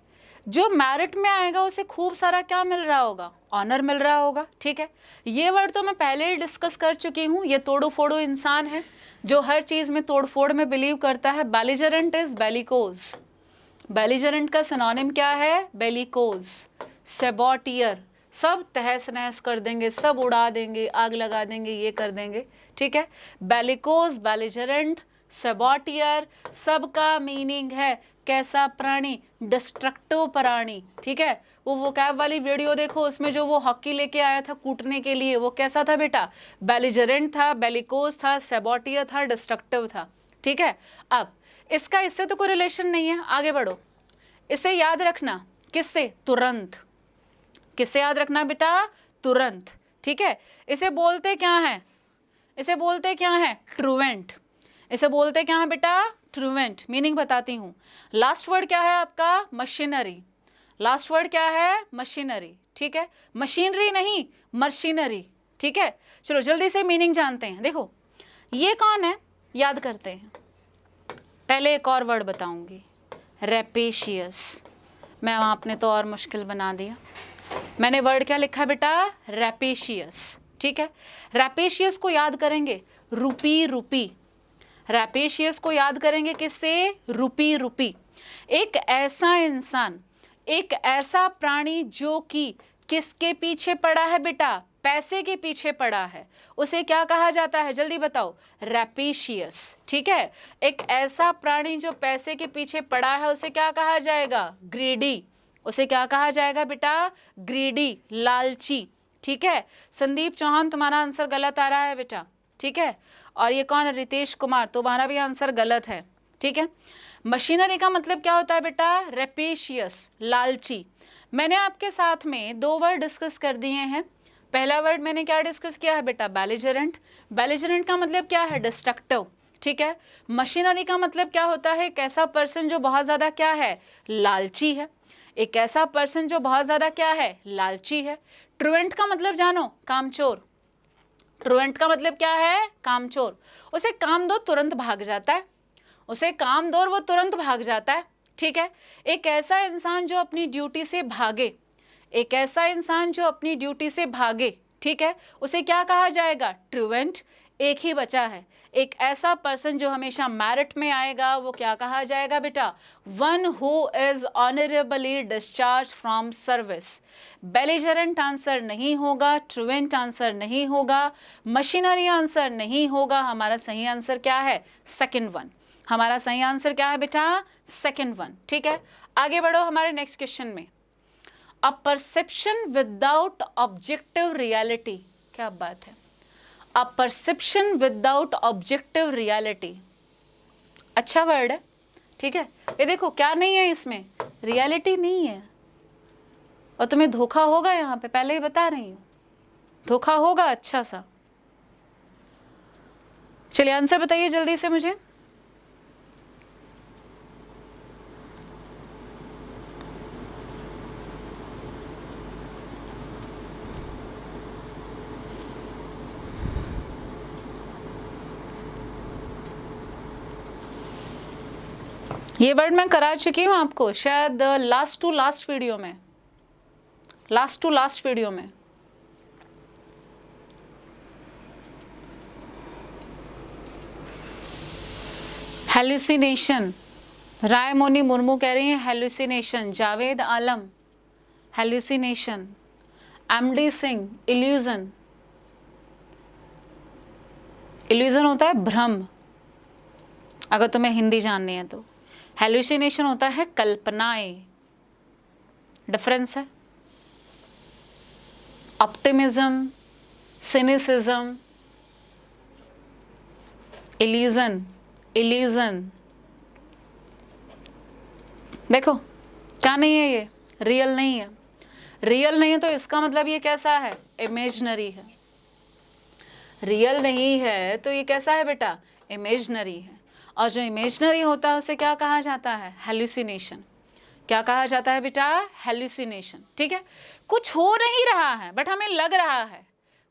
जो मैरिट में आएगा उसे खूब सारा क्या मिल रहा होगा, ऑनर मिल रहा होगा। ठीक है, ये वर्ड तो मैं पहले ही डिस्कस कर चुकी हूँ। ये तोड़ो फोड़ो इंसान है जो हर चीज में तोड़ फोड़ में बिलीव करता है। Belligerent is bellicose. बेलिजरेंट का सिनोनिम क्या है, बेलिकोज। सेबॉटियर, सब तहस नहस कर देंगे, सब उड़ा देंगे, आग लगा देंगे, ये कर देंगे। ठीक है, बेलिकोज, बेलिजरेंट, सेबॉटियर, सबका मीनिंग है कैसा प्राणी, डिस्ट्रक्टिव प्राणी। ठीक है, वो कैब वाली वीडियो देखो, उसमें जो वो हॉकी लेके आया था कूटने के लिए, वो कैसा था बेटा, बेलिजरेंट था, बेलिकोज था, सेबॉटियर था, डिस्ट्रक्टिव था। ठीक है, अब इसका इससे तो कोई रिलेशन नहीं है, आगे बढ़ो। इसे याद रखना, किससे, तुरंत। किससे याद रखना बेटा, तुरंत। ठीक है, इसे बोलते क्या है, इसे बोलते क्या है, ट्रूवेंट। इसे बोलते क्या है बेटा, ट्रूवेंट। मीनिंग बताती हूँ। लास्ट वर्ड क्या है आपका, मशीनरी। लास्ट वर्ड क्या है, मशीनरी। ठीक है, मशीनरी नहीं, मशीनरी। ठीक है, चलो जल्दी से मीनिंग जानते हैं। देखो ये कौन है, याद करते हैं। पहले एक और वर्ड बताऊंगी, रेपेशियस। मैं आपने तो और मुश्किल बना दिया। मैंने वर्ड क्या लिखा बेटा, रेपेशियस। ठीक है, रेपेशियस को याद करेंगे, रूपी रूपी। रेपेशियस को याद करेंगे किससे, रूपी रूपी। एक ऐसा इंसान, एक ऐसा प्राणी जो कि किसके पीछे पड़ा है बेटा, पैसे के पीछे पड़ा है, उसे क्या कहा जाता है, जल्दी बताओ, रेपेशियस। ठीक है, एक ऐसा प्राणी जो पैसे के पीछे पड़ा है उसे क्या कहा जाएगा, ग्रीडी। उसे क्या कहा जाएगा बेटा, ग्रीडी, लालची। ठीक है, संदीप चौहान तुम्हारा आंसर गलत आ रहा है बेटा। ठीक है, और ये कौन है, रितेश कुमार, तुम्हारा भी आंसर गलत है। ठीक है, मशीनरी का मतलब क्या होता है बेटा, रेपेशियस, लालची। मैंने आपके साथ में दो वर्ड डिस्कस कर दिए हैं। पहला वर्ड मैंने क्या डिस्कस किया है बेटा, बेलिजरेंट। बेलिजरेंट का मतलब क्या है, डिस्ट्रक्टिव। ठीक है, मशीनरी का मतलब क्या होता है, एक ऐसा पर्सन जो बहुत ज्यादा क्या है, लालची है। एक ऐसा पर्सन जो बहुत ज्यादा क्या है, लालची है। ट्रूवेंट का मतलब जानो, कामचोर। ट्रुएंट का मतलब क्या है? कामचोर। उसे काम दो तुरंत भाग जाता है, उसे काम दो और वो तुरंत भाग जाता है। ठीक है, एक ऐसा इंसान जो अपनी ड्यूटी से भागे, एक ऐसा इंसान जो अपनी ड्यूटी से भागे, ठीक है, उसे क्या कहा जाएगा? ट्रुएंट। एक ही बचा है, एक ऐसा पर्सन जो हमेशा मेरिट में आएगा, वो क्या कहा जाएगा बेटा? One who is honourably discharge from service. Belligerent answer नहीं होगा, ट्रुएंट आंसर नहीं होगा, मशीनरी आंसर नहीं होगा। हमारा सही आंसर क्या है? Second one. हमारा सही आंसर क्या है बेटा? Second one. ठीक है, आगे बढ़ो हमारे नेक्स्ट क्वेश्चन में। A perception without objective reality. क्या बात है, a perception without objective reality. अच्छा वर्ड है, ठीक है। ये देखो क्या नहीं है इसमें? रियलिटी नहीं है, और तुम्हें धोखा होगा यहाँ पे, पहले ही बता रही हूँ, धोखा होगा अच्छा सा। चलिए आंसर बताइए जल्दी से मुझे। ये वर्ड मैं करा चुकी हूँ आपको शायद लास्ट टू लास्ट वीडियो में, लास्ट टू लास्ट वीडियो में। हेलुसिनेशन, रायमोनी मुर्मू कह रही हैं hallucination. Javed Alam hallucination. MD Singh illusion. Illusion होता है भ्रम, अगर तुम्हें हिंदी जाननी है तो। हेलुसिनेशन होता है कल्पनाएं, डिफरेंस है। Optimism, cynicism, illusion, illusion. देखो क्या नहीं है, ये रियल नहीं है। रियल नहीं है तो इसका मतलब ये कैसा है? इमेजिनरी है। रियल नहीं है तो ये कैसा है बेटा? इमेजिनरी है। और जो इमेजिनरी होता है उसे क्या कहा जाता है? हेलुसिनेशन। क्या कहा जाता है बेटा? हेलुसिनेशन। ठीक है, कुछ हो नहीं रहा है बट हमें लग रहा है,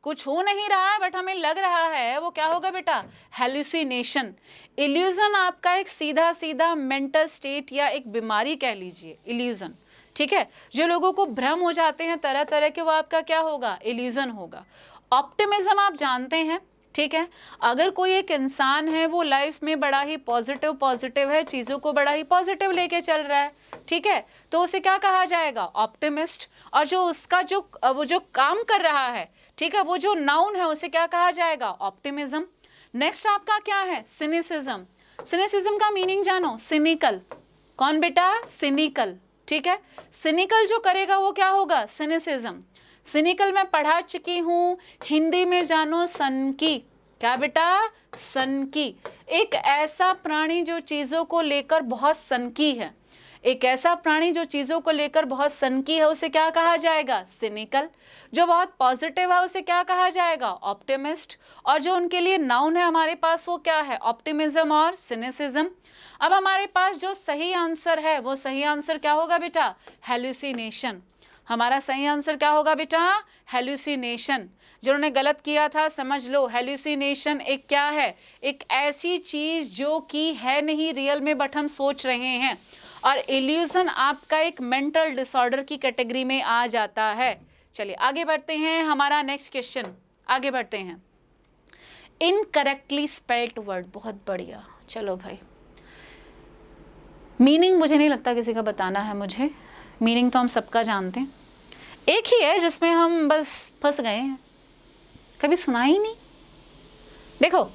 कुछ हो नहीं रहा है बट हमें लग रहा है, वो क्या होगा बेटा? हेलुसिनेशन। इल्यूजन आपका एक सीधा सीधा मेंटल स्टेट या एक बीमारी कह लीजिए, इल्यूजन। ठीक है, जो लोगों को भ्रम हो जाते हैं तरह तरह के, वो आपका क्या होगा? इल्यूजन होगा। ऑप्टिमिज्म आप जानते हैं, ठीक है, अगर कोई एक इंसान है वो लाइफ में बड़ा ही पॉजिटिव है, चीज़ों को बड़ा ही पॉजिटिव लेके चल रहा है, ठीक है, तो उसे क्या कहा जाएगा? ऑप्टिमिस्ट। और जो उसका वो जो काम कर रहा है, ठीक है, वो जो नाउन है उसे क्या कहा जाएगा? ऑप्टिमिज्म। नेक्स्ट आपका क्या है? सिनिसिज्म। सिनिसिज्म का मीनिंग जानो, सिनिकल। कौन बेटा? सिनिकल। ठीक है, सिनिकल जो करेगा वो क्या होगा? सिनिसिज्म। सिनिकल मैं पढ़ा चुकी हूं, हिंदी में जानो सनकी। क्या बेटा? सनकी। एक ऐसा प्राणी जो चीजों को लेकर बहुत सनकी है, एक ऐसा प्राणी जो चीजों को लेकर बहुत सनकी है, उसे क्या कहा जाएगा? सिनिकल। जो बहुत पॉजिटिव है उसे क्या कहा जाएगा? ऑप्टिमिस्ट। और जो उनके लिए नाउन है हमारे पास वो क्या है? ऑप्टिमिज्म और सिनिसिज्म। अब हमारे पास जो सही आंसर है वो सही आंसर क्या होगा बेटा? हेलुसिनेशन। हमारा सही आंसर क्या होगा बेटा? हेलुसिनेशन। जिन्होंने गलत किया था समझ लो, हेलुसिनेशन एक क्या है? एक ऐसी चीज जो कि है नहीं रियल में बट हम सोच रहे हैं। और इल्यूजन आपका एक मेंटल डिसऑर्डर की कैटेगरी में आ जाता है। चलिए आगे बढ़ते हैं, हमारा नेक्स्ट क्वेश्चन, आगे बढ़ते हैं। इनकरेक्टली स्पेल्ड वर्ड, बहुत बढ़िया। चलो भाई, मीनिंग मुझे नहीं लगता किसी का बताना है मुझे, मीनिंग तो हम सबका जानते हैं, एक ही है जिसमें हम बस फंस गए हैं, कभी सुना ही नहीं। देखो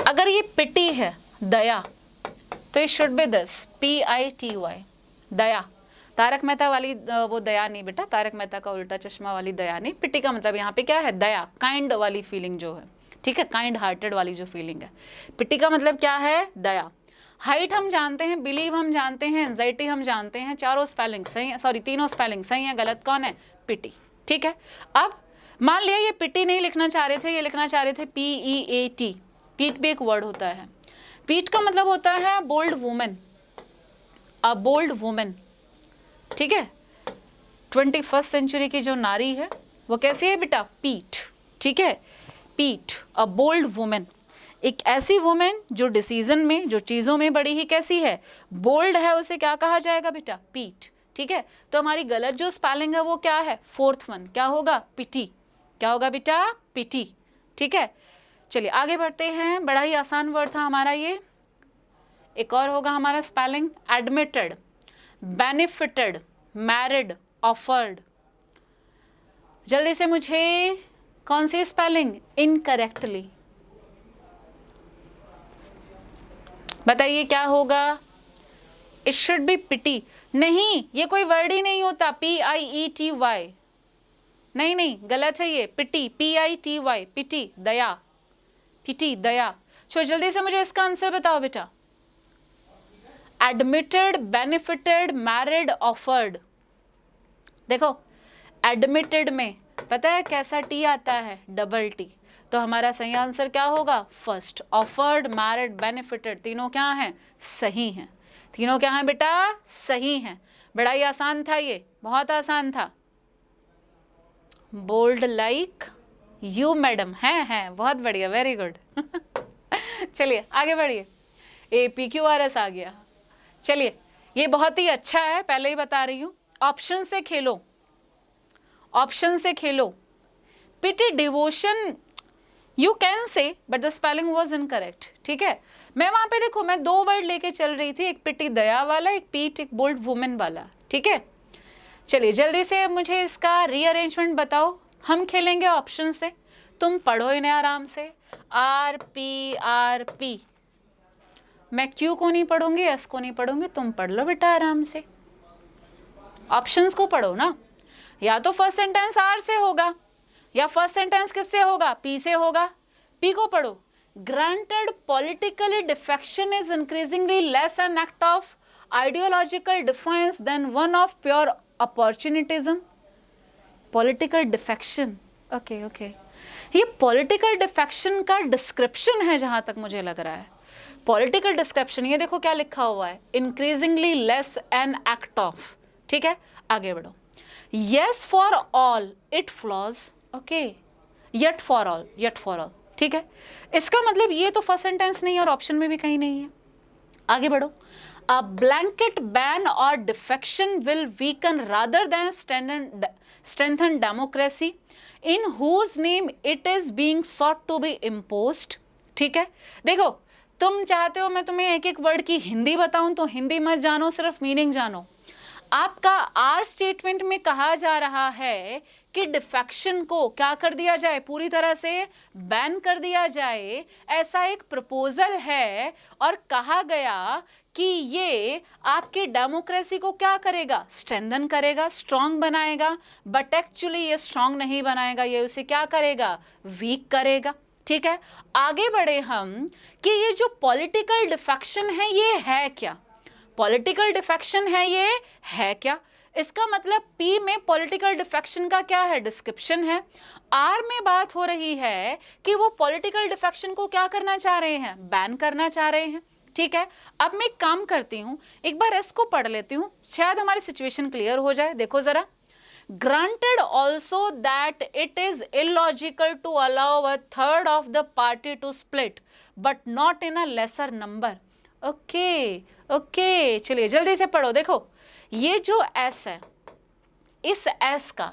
अगर ये पिटी है, दया, तो ये शुड बी दिस, PITY, दया। तारक मेहता वाली वो दया नहीं बेटा, तारक मेहता का उल्टा चश्मा वाली दया नहीं। पिटी का मतलब यहाँ पे क्या है? दया, काइंड वाली फीलिंग जो है, ठीक है, काइंड हार्टेड वाली जो फीलिंग है। पिटी का मतलब क्या है? दया। हाइट हम जानते हैं, बिलीव हम जानते हैं, एंजाइटी हम जानते हैं, चारों स्पेलिंग सही है, सॉरी तीनों स्पेलिंग सही है, गलत कौन है? पिटी। ठीक है, अब मान लिया ये पिटी नहीं लिखना चाह रहे थे, ये लिखना चाह रहे थे PEAT। पीट भी एक वर्ड होता है। पीट का मतलब होता है bold women, a bold women. ठीक है, 21st सेंचुरी की जो नारी है वो कैसी है बेटा? पीट। ठीक है, पीट, अ बोल्ड वुमेन, एक ऐसी वुमेन जो डिसीजन में, जो चीज़ों में बड़ी ही कैसी है, बोल्ड है, उसे क्या कहा जाएगा बेटा, पीट। ठीक है, तो हमारी गलत जो स्पेलिंग है वो क्या है, फोर्थ वन, क्या होगा, पिटी। क्या होगा बेटा, पिटी। ठीक है, चलिए आगे बढ़ते हैं, बड़ा ही आसान वर्ड था हमारा ये। एक और होगा हमारा spelling, admitted, benefited, married, offered. जल्दी से मुझे कौन सी स्पेलिंग, इनकरेक्टली बताइए क्या होगा। इट शुड बी पिटी, नहीं ये कोई वर्ड ही नहीं होता, PIETY, नहीं नहीं गलत है ये, पिटी, PITY, पिटी, दया, पिटी, दया। चलो जल्दी से मुझे इसका आंसर बताओ बेटा। Admitted, benefited, married, offered. देखो एडमिटेड में पता है कैसा टी आता है, डबल टी, तो हमारा सही आंसर क्या होगा, फर्स्ट। ऑफर्ड, मैरिड, बेनिफिटेड, तीनों क्या हैं, सही हैं। तीनों क्या हैं बेटा, सही हैं। बड़ा ही आसान था ये, बहुत आसान था। बोल्ड लाइक यू मैडम, हैं बहुत बढ़िया, वेरी गुड। चलिए आगे बढ़िए, APQRS आ गया। चलिए ये बहुत ही अच्छा है, पहले ही बता रही हूँ, ऑप्शन से खेलो, ऑप्शन से खेलो। Pity devotion you can say, but the spelling was incorrect. ठीक है, मैं वहां पे देखो मैं 2 वर्ड लेके चल रही थी, एक पिटी दया वाला, एक पीट, एक बोल्ड वुमेन वाला। ठीक है, चलिए जल्दी से मुझे इसका रीअरेंजमेंट बताओ। हम खेलेंगे ऑप्शन से, तुम पढ़ो इन्हें आराम से। RP, मैं Q को नहीं पढ़ूंगी, S को नहीं पढ़ूंगी, तुम पढ़ लो बेटा आराम से। ऑप्शंस को पढ़ो ना, या तो फर्स्ट सेंटेंस R से होगा, या फर्स्ट सेंटेंस किससे होगा, P से होगा। P को पढ़ो, granted politically defection is increasingly less an act of ideological defence than one of pure opportunism. Political defection, okay okay, ये पॉलिटिकल डिफेक्शन का डिस्क्रिप्शन है जहां तक मुझे लग रहा है। पॉलिटिकल डिस्क्रिप्शन, ये देखो क्या लिखा हुआ है, increasingly less an act of. ठीक है, आगे बढ़ो। Yes for all it flaws, okay, yet for all, yet for all. ठीक है, इसका मतलब ये तो फर्स्ट सेंटेंस नहीं है और ऑप्शन में भी कहीं नहीं है। आगे बढ़ो। A blanket ban or defection will weaken rather than strengthen democracy in whose name it is being sought to be imposed। ठीक है, देखो तुम चाहते हो मैं तुम्हें एक एक वर्ड की हिंदी बताऊं, तो हिंदी मत जानो, सिर्फ मीनिंग जानो। आपका आर स्टेटमेंट में कहा जा रहा है कि डिफेक्शन को क्या कर दिया जाए, पूरी तरह से बैन कर दिया जाए, ऐसा एक प्रपोजल है। और कहा गया कि ये आपके डेमोक्रेसी को क्या करेगा, स्ट्रेंथन करेगा, स्ट्रांग बनाएगा, बट एक्चुअली ये स्ट्रांग नहीं बनाएगा, ये उसे क्या करेगा, वीक करेगा। ठीक है, आगे बढ़े हम कि ये जो पॉलिटिकल डिफेक्शन है ये है क्या, पॉलिटिकल डिफेक्शन है ये है क्या। इसका मतलब P में पॉलिटिकल डिफेक्शन का क्या है, डिस्क्रिप्शन है। R में बात हो रही है कि वो पॉलिटिकल डिफेक्शन को क्या करना चाह रहे हैं, बैन करना चाह रहे हैं। ठीक है, अब मैं एक काम करती हूं, एक बार S को पढ़ लेती हूं, शायद हमारी सिचुएशन क्लियर हो जाए। देखो जरा, granted also that it is illogical to allow a third of the party to split but not in a lesser number। Okay okay, चलिए जल्दी से पढ़ो। देखो ये जो S है, इस S का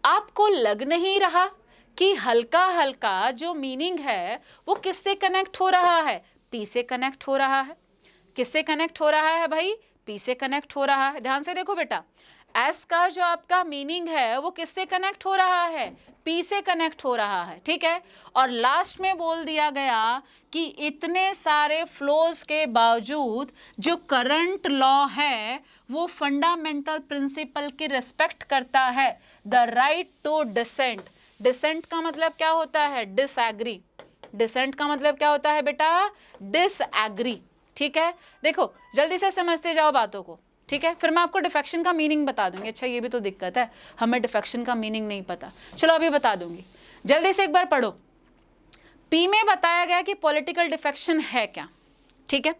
आपको लग नहीं रहा कि हल्का हल्का जो मीनिंग है वो किससे कनेक्ट हो रहा है, P से कनेक्ट हो रहा है। किससे कनेक्ट हो रहा है भाई, P से कनेक्ट हो रहा है। ध्यान से देखो बेटा, S का जो आपका मीनिंग है वो किससे कनेक्ट हो रहा है, P से कनेक्ट हो रहा है। ठीक है, और लास्ट में बोल दिया गया कि इतने सारे फ्लोज के बावजूद जो करंट लॉ है वो फंडामेंटल प्रिंसिपल की रिस्पेक्ट करता है, the right to dissent. Dissent का मतलब क्या होता है, डिसएग्री। डिसेंट का मतलब क्या होता है बेटा, डिसएग्री। ठीक है, देखो जल्दी से समझते जाओ बातों को। ठीक है, फिर मैं आपको डिफेक्शन का मीनिंग बता दूंगी। अच्छा ये भी तो दिक्कत है, हमें डिफेक्शन का मीनिंग नहीं पता। चलो अभी बता दूंगी, जल्दी से एक बार पढ़ो। P में बताया गया कि पॉलिटिकल डिफेक्शन है क्या। ठीक है,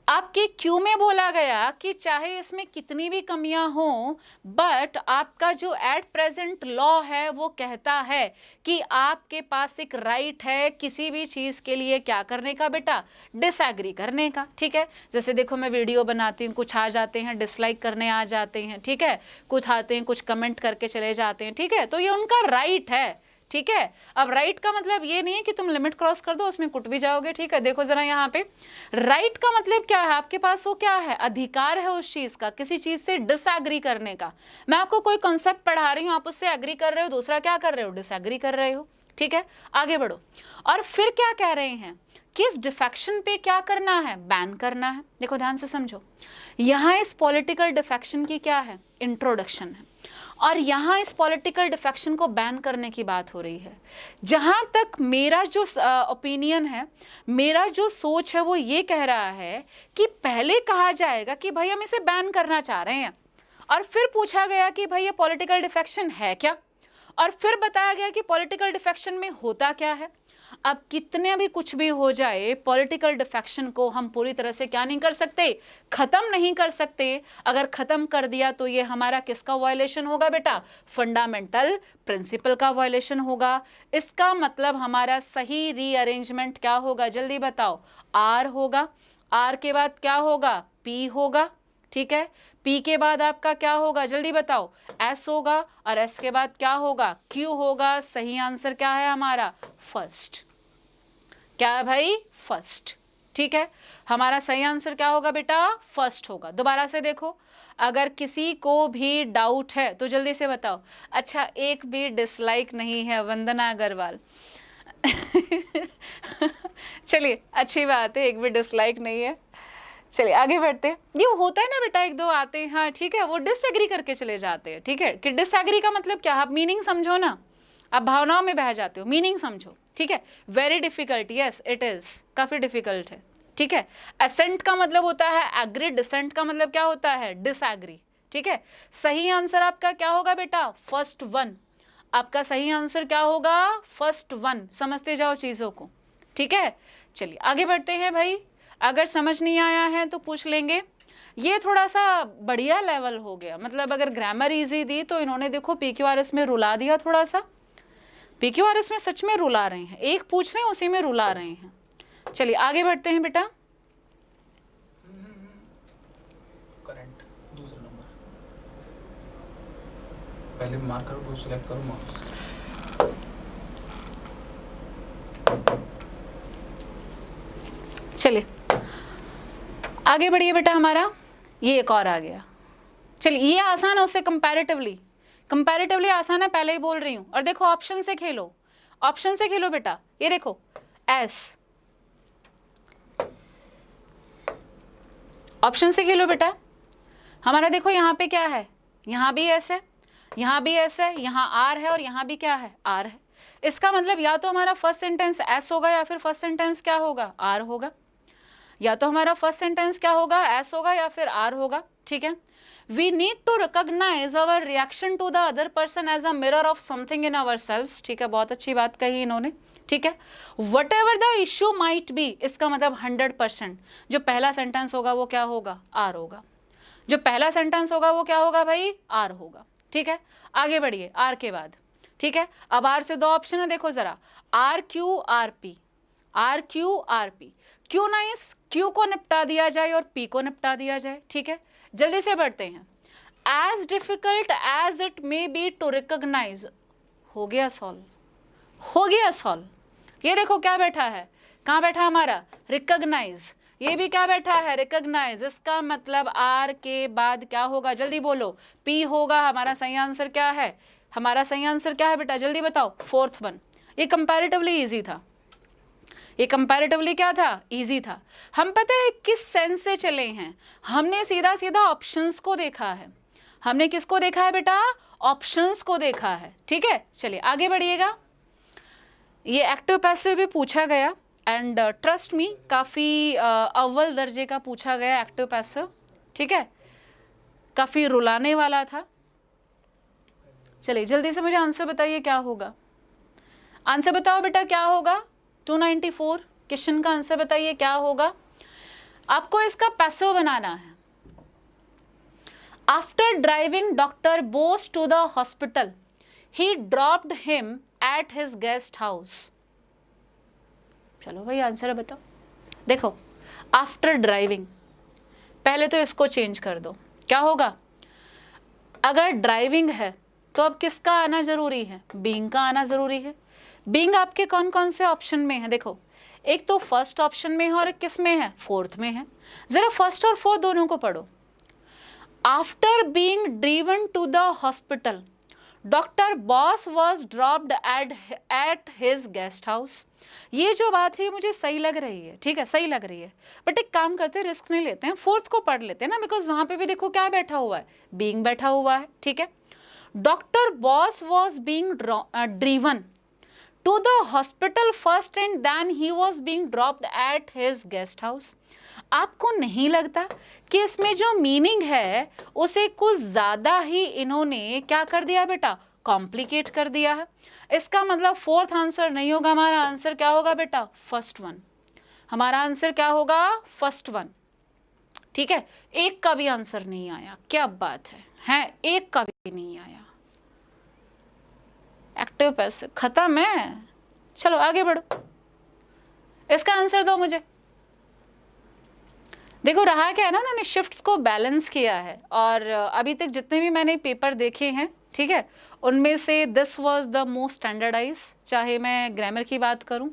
आपके क्यू में बोला गया कि चाहे इसमें कितनी भी कमियां हों, बट आपका जो एट प्रेजेंट लॉ है वो कहता है कि आपके पास एक राइट है किसी भी चीज के लिए क्या करने का बेटा, डिसएग्री करने का। ठीक है, जैसे देखो मैं वीडियो बनाती हूँ, कुछ आ जाते हैं डिसलाइक करने आ जाते हैं, ठीक है, कुछ आते हैं कुछ कमेंट करके चले जाते हैं, ठीक है, तो ये उनका राइट है। ठीक है, अब राइट का मतलब ये नहीं है कि तुम लिमिट क्रॉस कर दो उसमें कुट भी जाओगे। ठीक है, देखो जरा यहाँ पे राइट का मतलब क्या है, आपके पास वो क्या है, अधिकार है उस चीज का, किसी चीज से डिसएग्री करने का। मैं आपको कोई कॉन्सेप्ट पढ़ा रही हूँ, आप उससे एग्री कर रहे हो, दूसरा क्या कर रहे हो, डिसएग्री कर रहे हो। ठीक है, आगे बढ़ो। और फिर क्या कह रहे हैं, किस डिफेक्शन पे क्या करना है, बैन करना है। देखो ध्यान से समझो, यहाँ इस पॉलिटिकल डिफेक्शन की क्या है, इंट्रोडक्शन है, और यहाँ इस पॉलिटिकल डिफेक्शन को बैन करने की बात हो रही है। जहाँ तक मेरा जो ओपिनियन है, मेरा जो सोच है, वो ये कह रहा है कि पहले कहा जाएगा कि भाई हम इसे बैन करना चाह रहे हैं, और फिर पूछा गया कि भाई ये पॉलिटिकल डिफेक्शन है क्या, और फिर बताया गया कि पॉलिटिकल डिफेक्शन में होता क्या है। अब कितने भी कुछ भी हो जाए, पॉलिटिकल डिफेक्शन को हम पूरी तरह से क्या नहीं कर सकते, खत्म नहीं कर सकते। अगर खत्म कर दिया तो ये हमारा किसका वायलेशन होगा बेटा, फंडामेंटल प्रिंसिपल का वायलेशन होगा। इसका मतलब हमारा सही रीअरेंजमेंट क्या होगा, जल्दी बताओ, आर होगा, आर के बाद क्या होगा, पी होगा। ठीक है, पी के बाद आपका क्या होगा, जल्दी बताओ, एस होगा, और एस के बाद क्या होगा, क्यू होगा। सही आंसर क्या है हमारा, फर्स्ट। क्या है भाई, फर्स्ट। ठीक है, हमारा सही आंसर क्या होगा बेटा, फर्स्ट होगा। दोबारा से देखो, अगर किसी को भी डाउट है तो जल्दी से बताओ। अच्छा, एक भी डिसलाइक नहीं है, वंदना अग्रवाल। चलिए अच्छी बात है, एक भी डिसलाइक नहीं है। चलिए आगे बढ़ते हैं। ये होता है ना बेटा, एक दो आते हैं, हाँ ठीक है, वो डिसएग्री करके चले जाते हैं। ठीक है, कि डिसएग्री का मतलब क्या, आप मीनिंग समझो ना, आप भावनाओं में बह जाते हो, मीनिंग समझो। ठीक है, very difficult, yes it is, काफी डिफिकल्ट है। ठीक है, असेंट का मतलब होता है एग्री, डिसेंट का मतलब क्या होता है, डिसएग्री। ठीक है, सही आंसर आपका क्या होगा बेटा, फर्स्ट वन। आपका सही आंसर क्या होगा, फर्स्ट वन। समझते जाओ चीजों को। ठीक है, चलिए आगे बढ़ते हैं भाई। अगर समझ नहीं आया है तो पूछ लेंगे। ये थोड़ा सा बढ़िया लेवल हो गया, मतलब अगर ग्रामर इजी दी तो इन्होंने देखो PQRS में रुला दिया थोड़ा सा। PQRS में सच में रुला रहे हैं, एक पूछ रहे हैं उसी में रुला रहे हैं। चलिए आगे बढ़ते हैं बेटा। करंट दूसरा नंबर, पहले मार्क करो तो सिलेक्ट करो मार्क्स। चलिए आगे बढ़िए बेटा हमारा, ये एक और आ गया। चलिए ये आसान है उससे कंपैरेटिवली आसान है, पहले ही बोल रही हूं। और देखो ऑप्शन से खेलो, ऑप्शन से खेलो बेटा। ये देखो एस, ऑप्शन से खेलो बेटा। हमारा देखो यहाँ पे क्या है, यहाँ भी एस है, यहाँ भी एस है, यहाँ आर है, और यहाँ भी क्या है, आर है। इसका मतलब या तो हमारा फर्स्ट सेंटेंस एस होगा या फिर फर्स्ट सेंटेंस क्या होगा, आर होगा। या तो हमारा फर्स्ट सेंटेंस क्या होगा, एस होगा या फिर आर होगा। ठीक है, we need to recognise our reaction to the other person as a mirror of something in our selves. ठीक है, बहुत अच्छी बात कही इन्होंने। ठीक है, whatever the issue might be, इसका मतलब 100%। जो पहला सेंटेंस होगा वो क्या होगा, आर होगा। जो पहला सेंटेंस होगा वो क्या होगा भाई, आर होगा। ठीक है, आगे बढ़िए, आर के बाद। ठीक है, अब आर से दो ऑप्शन है, देखो जरा, R Q R P, R Q R P. क्यों ना इस क्यू को निपटा दिया जाए और पी को निपटा दिया जाए। ठीक है, जल्दी से बढ़ते हैं। As difficult as it may be to recognise, हो गया सॉल्व, हो गया सॉल्व। ये देखो क्या बैठा है, कहाँ बैठा हमारा, रिकॉग्नाइज। ये भी क्या बैठा है, रिकॉग्नाइज। इसका मतलब आर के बाद क्या होगा, जल्दी बोलो, पी होगा। हमारा सही आंसर क्या है, हमारा सही आंसर क्या है बेटा, जल्दी बताओ, फोर्थ वन। ये कंपैरेटिवली इजी था, ये कंपैरेटिवली क्या था, इजी था। हम पता है किस सेंस से चले हैं, हमने सीधा सीधा ऑप्शंस को देखा है। हमने किसको देखा है बेटा, ऑप्शंस को देखा है। ठीक है, चलिए आगे बढ़िएगा। ये एक्टिव पैसिव भी पूछा गया, एंड ट्रस्ट मी काफ़ी अव्वल दर्जे का पूछा गया एक्टिव पैसिव। ठीक है, काफ़ी रुलाने वाला था। चलिए जल्दी से मुझे आंसर बताइए क्या होगा, आंसर बताओ बेटा क्या होगा। 294 क्वेश्चन का आंसर बताइए क्या होगा। आपको इसका पैसिव बनाना है। After driving doctor Bose to the hospital he dropped him at his guest house. चलो भाई आंसर बताओ। देखो आफ्टर ड्राइविंग, पहले तो इसको चेंज कर दो, क्या होगा? अगर ड्राइविंग है तो अब किसका आना जरूरी है? बीइंग का आना जरूरी है। बीइंग आपके कौन कौन से ऑप्शन में है? देखो एक तो फर्स्ट ऑप्शन में है और एक किस में है? फोर्थ में है। जरा फर्स्ट और फोर्थ दोनों को पढ़ो। After being driven to the hospital doctor Bose was dropped at his guest house. ये जो बात है मुझे सही लग रही है, ठीक है, सही लग रही है, बट एक काम करते हैं, रिस्क नहीं लेते हैं, फोर्थ को पढ़ लेते हैं ना, बिकॉज वहां पे भी देखो क्या बैठा हुआ है? बीइंग बैठा हुआ है, ठीक है। Doctor Bose was being driven to the hospital first and then he was being dropped at his guest house. आपको नहीं लगता कि इसमें जो मीनिंग है उसे कुछ ज्यादा ही इन्होंने क्या कर दिया बेटा? कॉम्प्लिकेट कर दिया है। इसका मतलब फोर्थ आंसर नहीं होगा, हमारा आंसर क्या होगा बेटा? First one. हमारा आंसर क्या होगा? फर्स्ट वन, ठीक है। एक का भी आंसर नहीं आया, क्या बात है? एक का भी नहीं आया। एक्टिव पैसिव खत्म है। चलो आगे बढ़ो, इसका आंसर दो मुझे। देखो रहा क्या है ना, उन्होंने शिफ्ट्स को बैलेंस किया है, और अभी तक जितने भी मैंने पेपर देखे हैं, ठीक है, उनमें से this was the most standardise. चाहे मैं ग्रामर की बात करूं,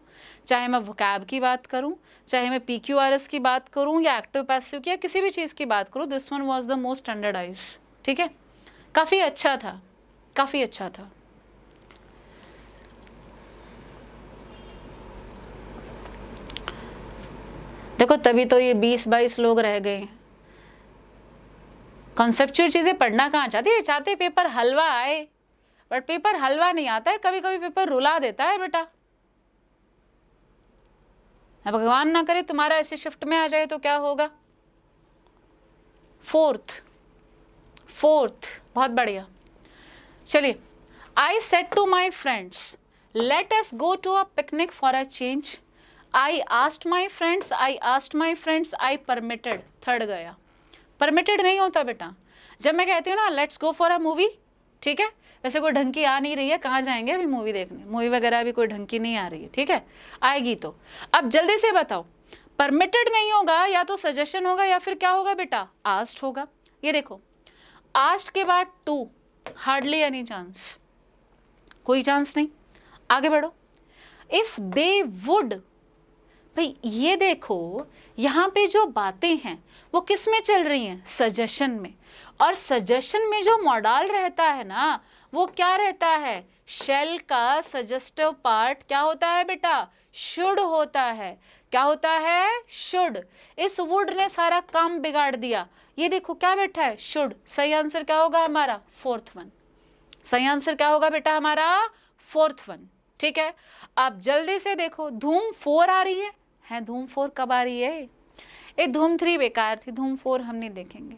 चाहे मैं वोकैब की बात करूं, चाहे मैं PQRS की बात करूं, या एक्टिव पैसिव की, या किसी भी चीज़ की बात करूं, this one was the most standardise, ठीक है। काफ़ी अच्छा था, काफ़ी अच्छा था। देखो तभी तो ये 20-22 लोग रह गए हैं। कॉन्सेप्चुअल चीजें पढ़ना कहाँ चाहती है? चाहते पेपर हलवा आए, बट पेपर हलवा नहीं आता है, कभी कभी पेपर रुला देता है बेटा। भगवान ना करे तुम्हारा ऐसे शिफ्ट में आ जाए तो क्या होगा? फोर्थ, बहुत बढ़िया। चलिए, I said to my friends let us go to a picnic for a change. I asked my friends, I permitted. Third गया। परमिटेड नहीं होता बेटा। जब मैं कहती हूँ ना let's go for a movie, ठीक है, वैसे कोई ढंग की आ नहीं रही है, कहाँ जाएंगे अभी मूवी देखने? मूवी वगैरह भी कोई ढंग की नहीं आ रही है, ठीक है, आएगी तो। अब जल्दी से बताओ, परमिटेड नहीं होगा, या तो सजेशन होगा या फिर क्या होगा बेटा? आस्क्ड होगा। ये देखो आस्क्ड के बाद टू, हार्डली एनी चांस, कोई चांस नहीं। आगे बढ़ो। इफ दे वुड, भाई ये देखो यहाँ पे जो बातें हैं वो किस में चल रही हैं? सजेशन में। और सजेशन में जो मॉडल रहता है ना, वो क्या रहता है? शेल का सजेस्टिव पार्ट क्या होता है बेटा? शुड होता है। क्या होता है? शुड। इस वुड ने सारा काम बिगाड़ दिया। ये देखो क्या बैठा है? शुड। सही आंसर क्या होगा हमारा? Fourth one. सही आंसर क्या होगा बेटा हमारा? फोर्थ वन, ठीक है। अब जल्दी से देखो, धूम 4 आ रही है धूम 4 कब आ रही है? ये धूम 3 बेकार थी, धूम 4 हम नहीं देखेंगे।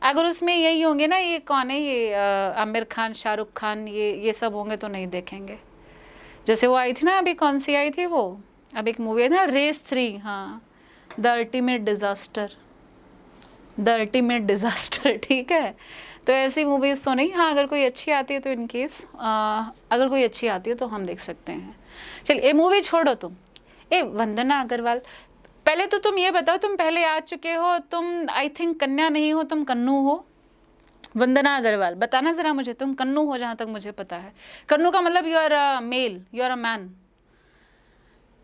अगर उसमें यही होंगे ना, ये कौन है, ये आमिर खान, शाहरुख खान, ये सब होंगे तो नहीं देखेंगे। जैसे वो आई थी ना, अभी कौन सी आई थी वो, अब एक मूवी आई थी ना, रेस 3, हाँ, द अल्टीमेट डिजास्टर, ठीक है। तो ऐसी मूवीज़ तो नहीं, हाँ अगर कोई अच्छी आती है तो इन केस अगर कोई अच्छी आती है तो हम देख सकते हैं। चलिए ये मूवी छोड़ो तुम। ए वंदना अग्रवाल, पहले तो तुम ये बताओ, तुम पहले आ चुके हो, तुम आई थिंक कन्या नहीं हो, तुम कन्नू हो। वंदना अग्रवाल बताना जरा मुझे, तुम कन्नू हो जहाँ तक मुझे पता है। कन्नू का मतलब you are a male, you are a man.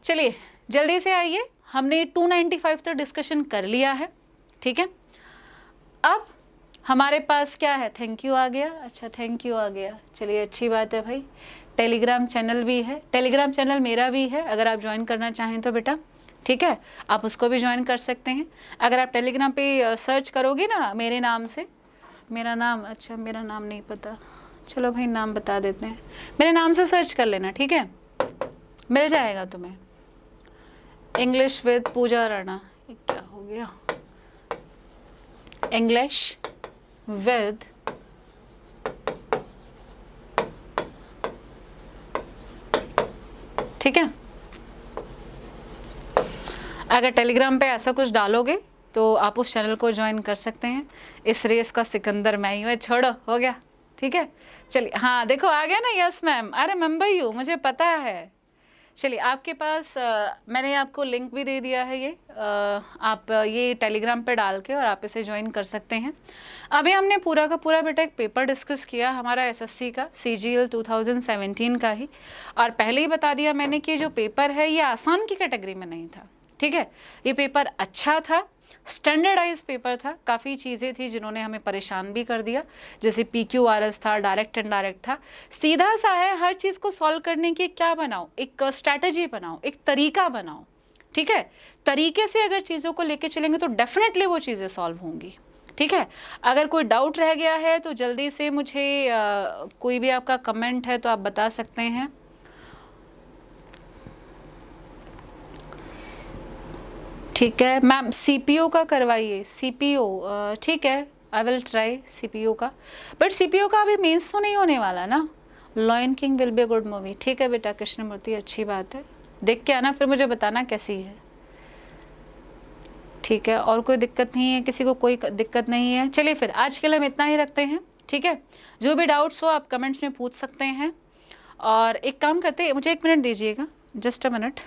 चलिए जल्दी से आइए, हमने 295 तक डिस्कशन कर लिया है, ठीक है। अब हमारे पास क्या है? थैंक यू आ गया, अच्छा थैंक यू आ गया, चलिए अच्छी बात है भाई। टेलीग्राम चैनल भी है, टेलीग्राम चैनल मेरा भी है, अगर आप ज्वाइन करना चाहें तो बेटा, ठीक है, आप उसको भी ज्वाइन कर सकते हैं। अगर आप टेलीग्राम पे सर्च करोगे ना मेरे नाम से, मेरा नाम, अच्छा मेरा नाम नहीं पता, चलो भाई नाम बता देते हैं, मेरे नाम से सर्च कर लेना, ठीक है, मिल जाएगा तुम्हें। इंग्लिश विद पूजा राणा, ये क्या हो गया? इंग्लिश विद ठीक है। अगर टेलीग्राम पे ऐसा कुछ डालोगे तो आप उस चैनल को ज्वाइन कर सकते हैं। इस रेस का सिकंदर मैं ही हूँ, छोड़ो, हो गया, ठीक है। चलिए, हाँ देखो आ गया ना, yes ma'am, I remember you, मुझे पता है। चलिए, आपके पास मैंने आपको लिंक भी दे दिया है, ये आप ये टेलीग्राम पे डाल के और आप इसे ज्वाइन कर सकते हैं। अभी हमने पूरा का पूरा बेटा एक पेपर डिस्कस किया हमारा एसएससी का, CGL 2017 का ही, और पहले ही बता दिया मैंने कि जो पेपर है ये आसान की कैटेगरी में नहीं था, ठीक है। ये पेपर अच्छा था, स्टैंडर्डाइज पेपर था, काफ़ी चीज़ें थी जिन्होंने हमें परेशान भी कर दिया, जैसे PQRS था, डायरेक्ट एंड डायरेक्ट था। सीधा सा है, हर चीज़ को सॉल्व करने की क्या बनाओ, एक स्ट्रैटेजी बनाओ, एक तरीका बनाओ, ठीक है। तरीके से अगर चीज़ों को लेके चलेंगे तो डेफिनेटली वो चीज़ें सॉल्व होंगी, ठीक है। अगर कोई डाउट रह गया है तो जल्दी से मुझे कोई भी आपका कमेंट है तो आप बता सकते हैं। ठीक है मैम, CPO का करवाइए, CPO, ठीक है, आई विल ट्राई CPO का, बट CPO का अभी मेंस तो नहीं होने वाला ना। Lion king will be a good movie, ठीक है बेटा कृष्णमूर्ति, अच्छी बात है, देख के आना फिर मुझे बताना कैसी है, ठीक है। और कोई दिक्कत नहीं है, किसी को कोई दिक्कत नहीं है। चलिए फिर आज के लिए हम इतना ही रखते हैं, ठीक है। जो भी डाउट्स हो आप कमेंट्स में पूछ सकते हैं, और एक काम करते हैं, मुझे 1 मिनट दीजिएगा, जस्ट अ मिनट।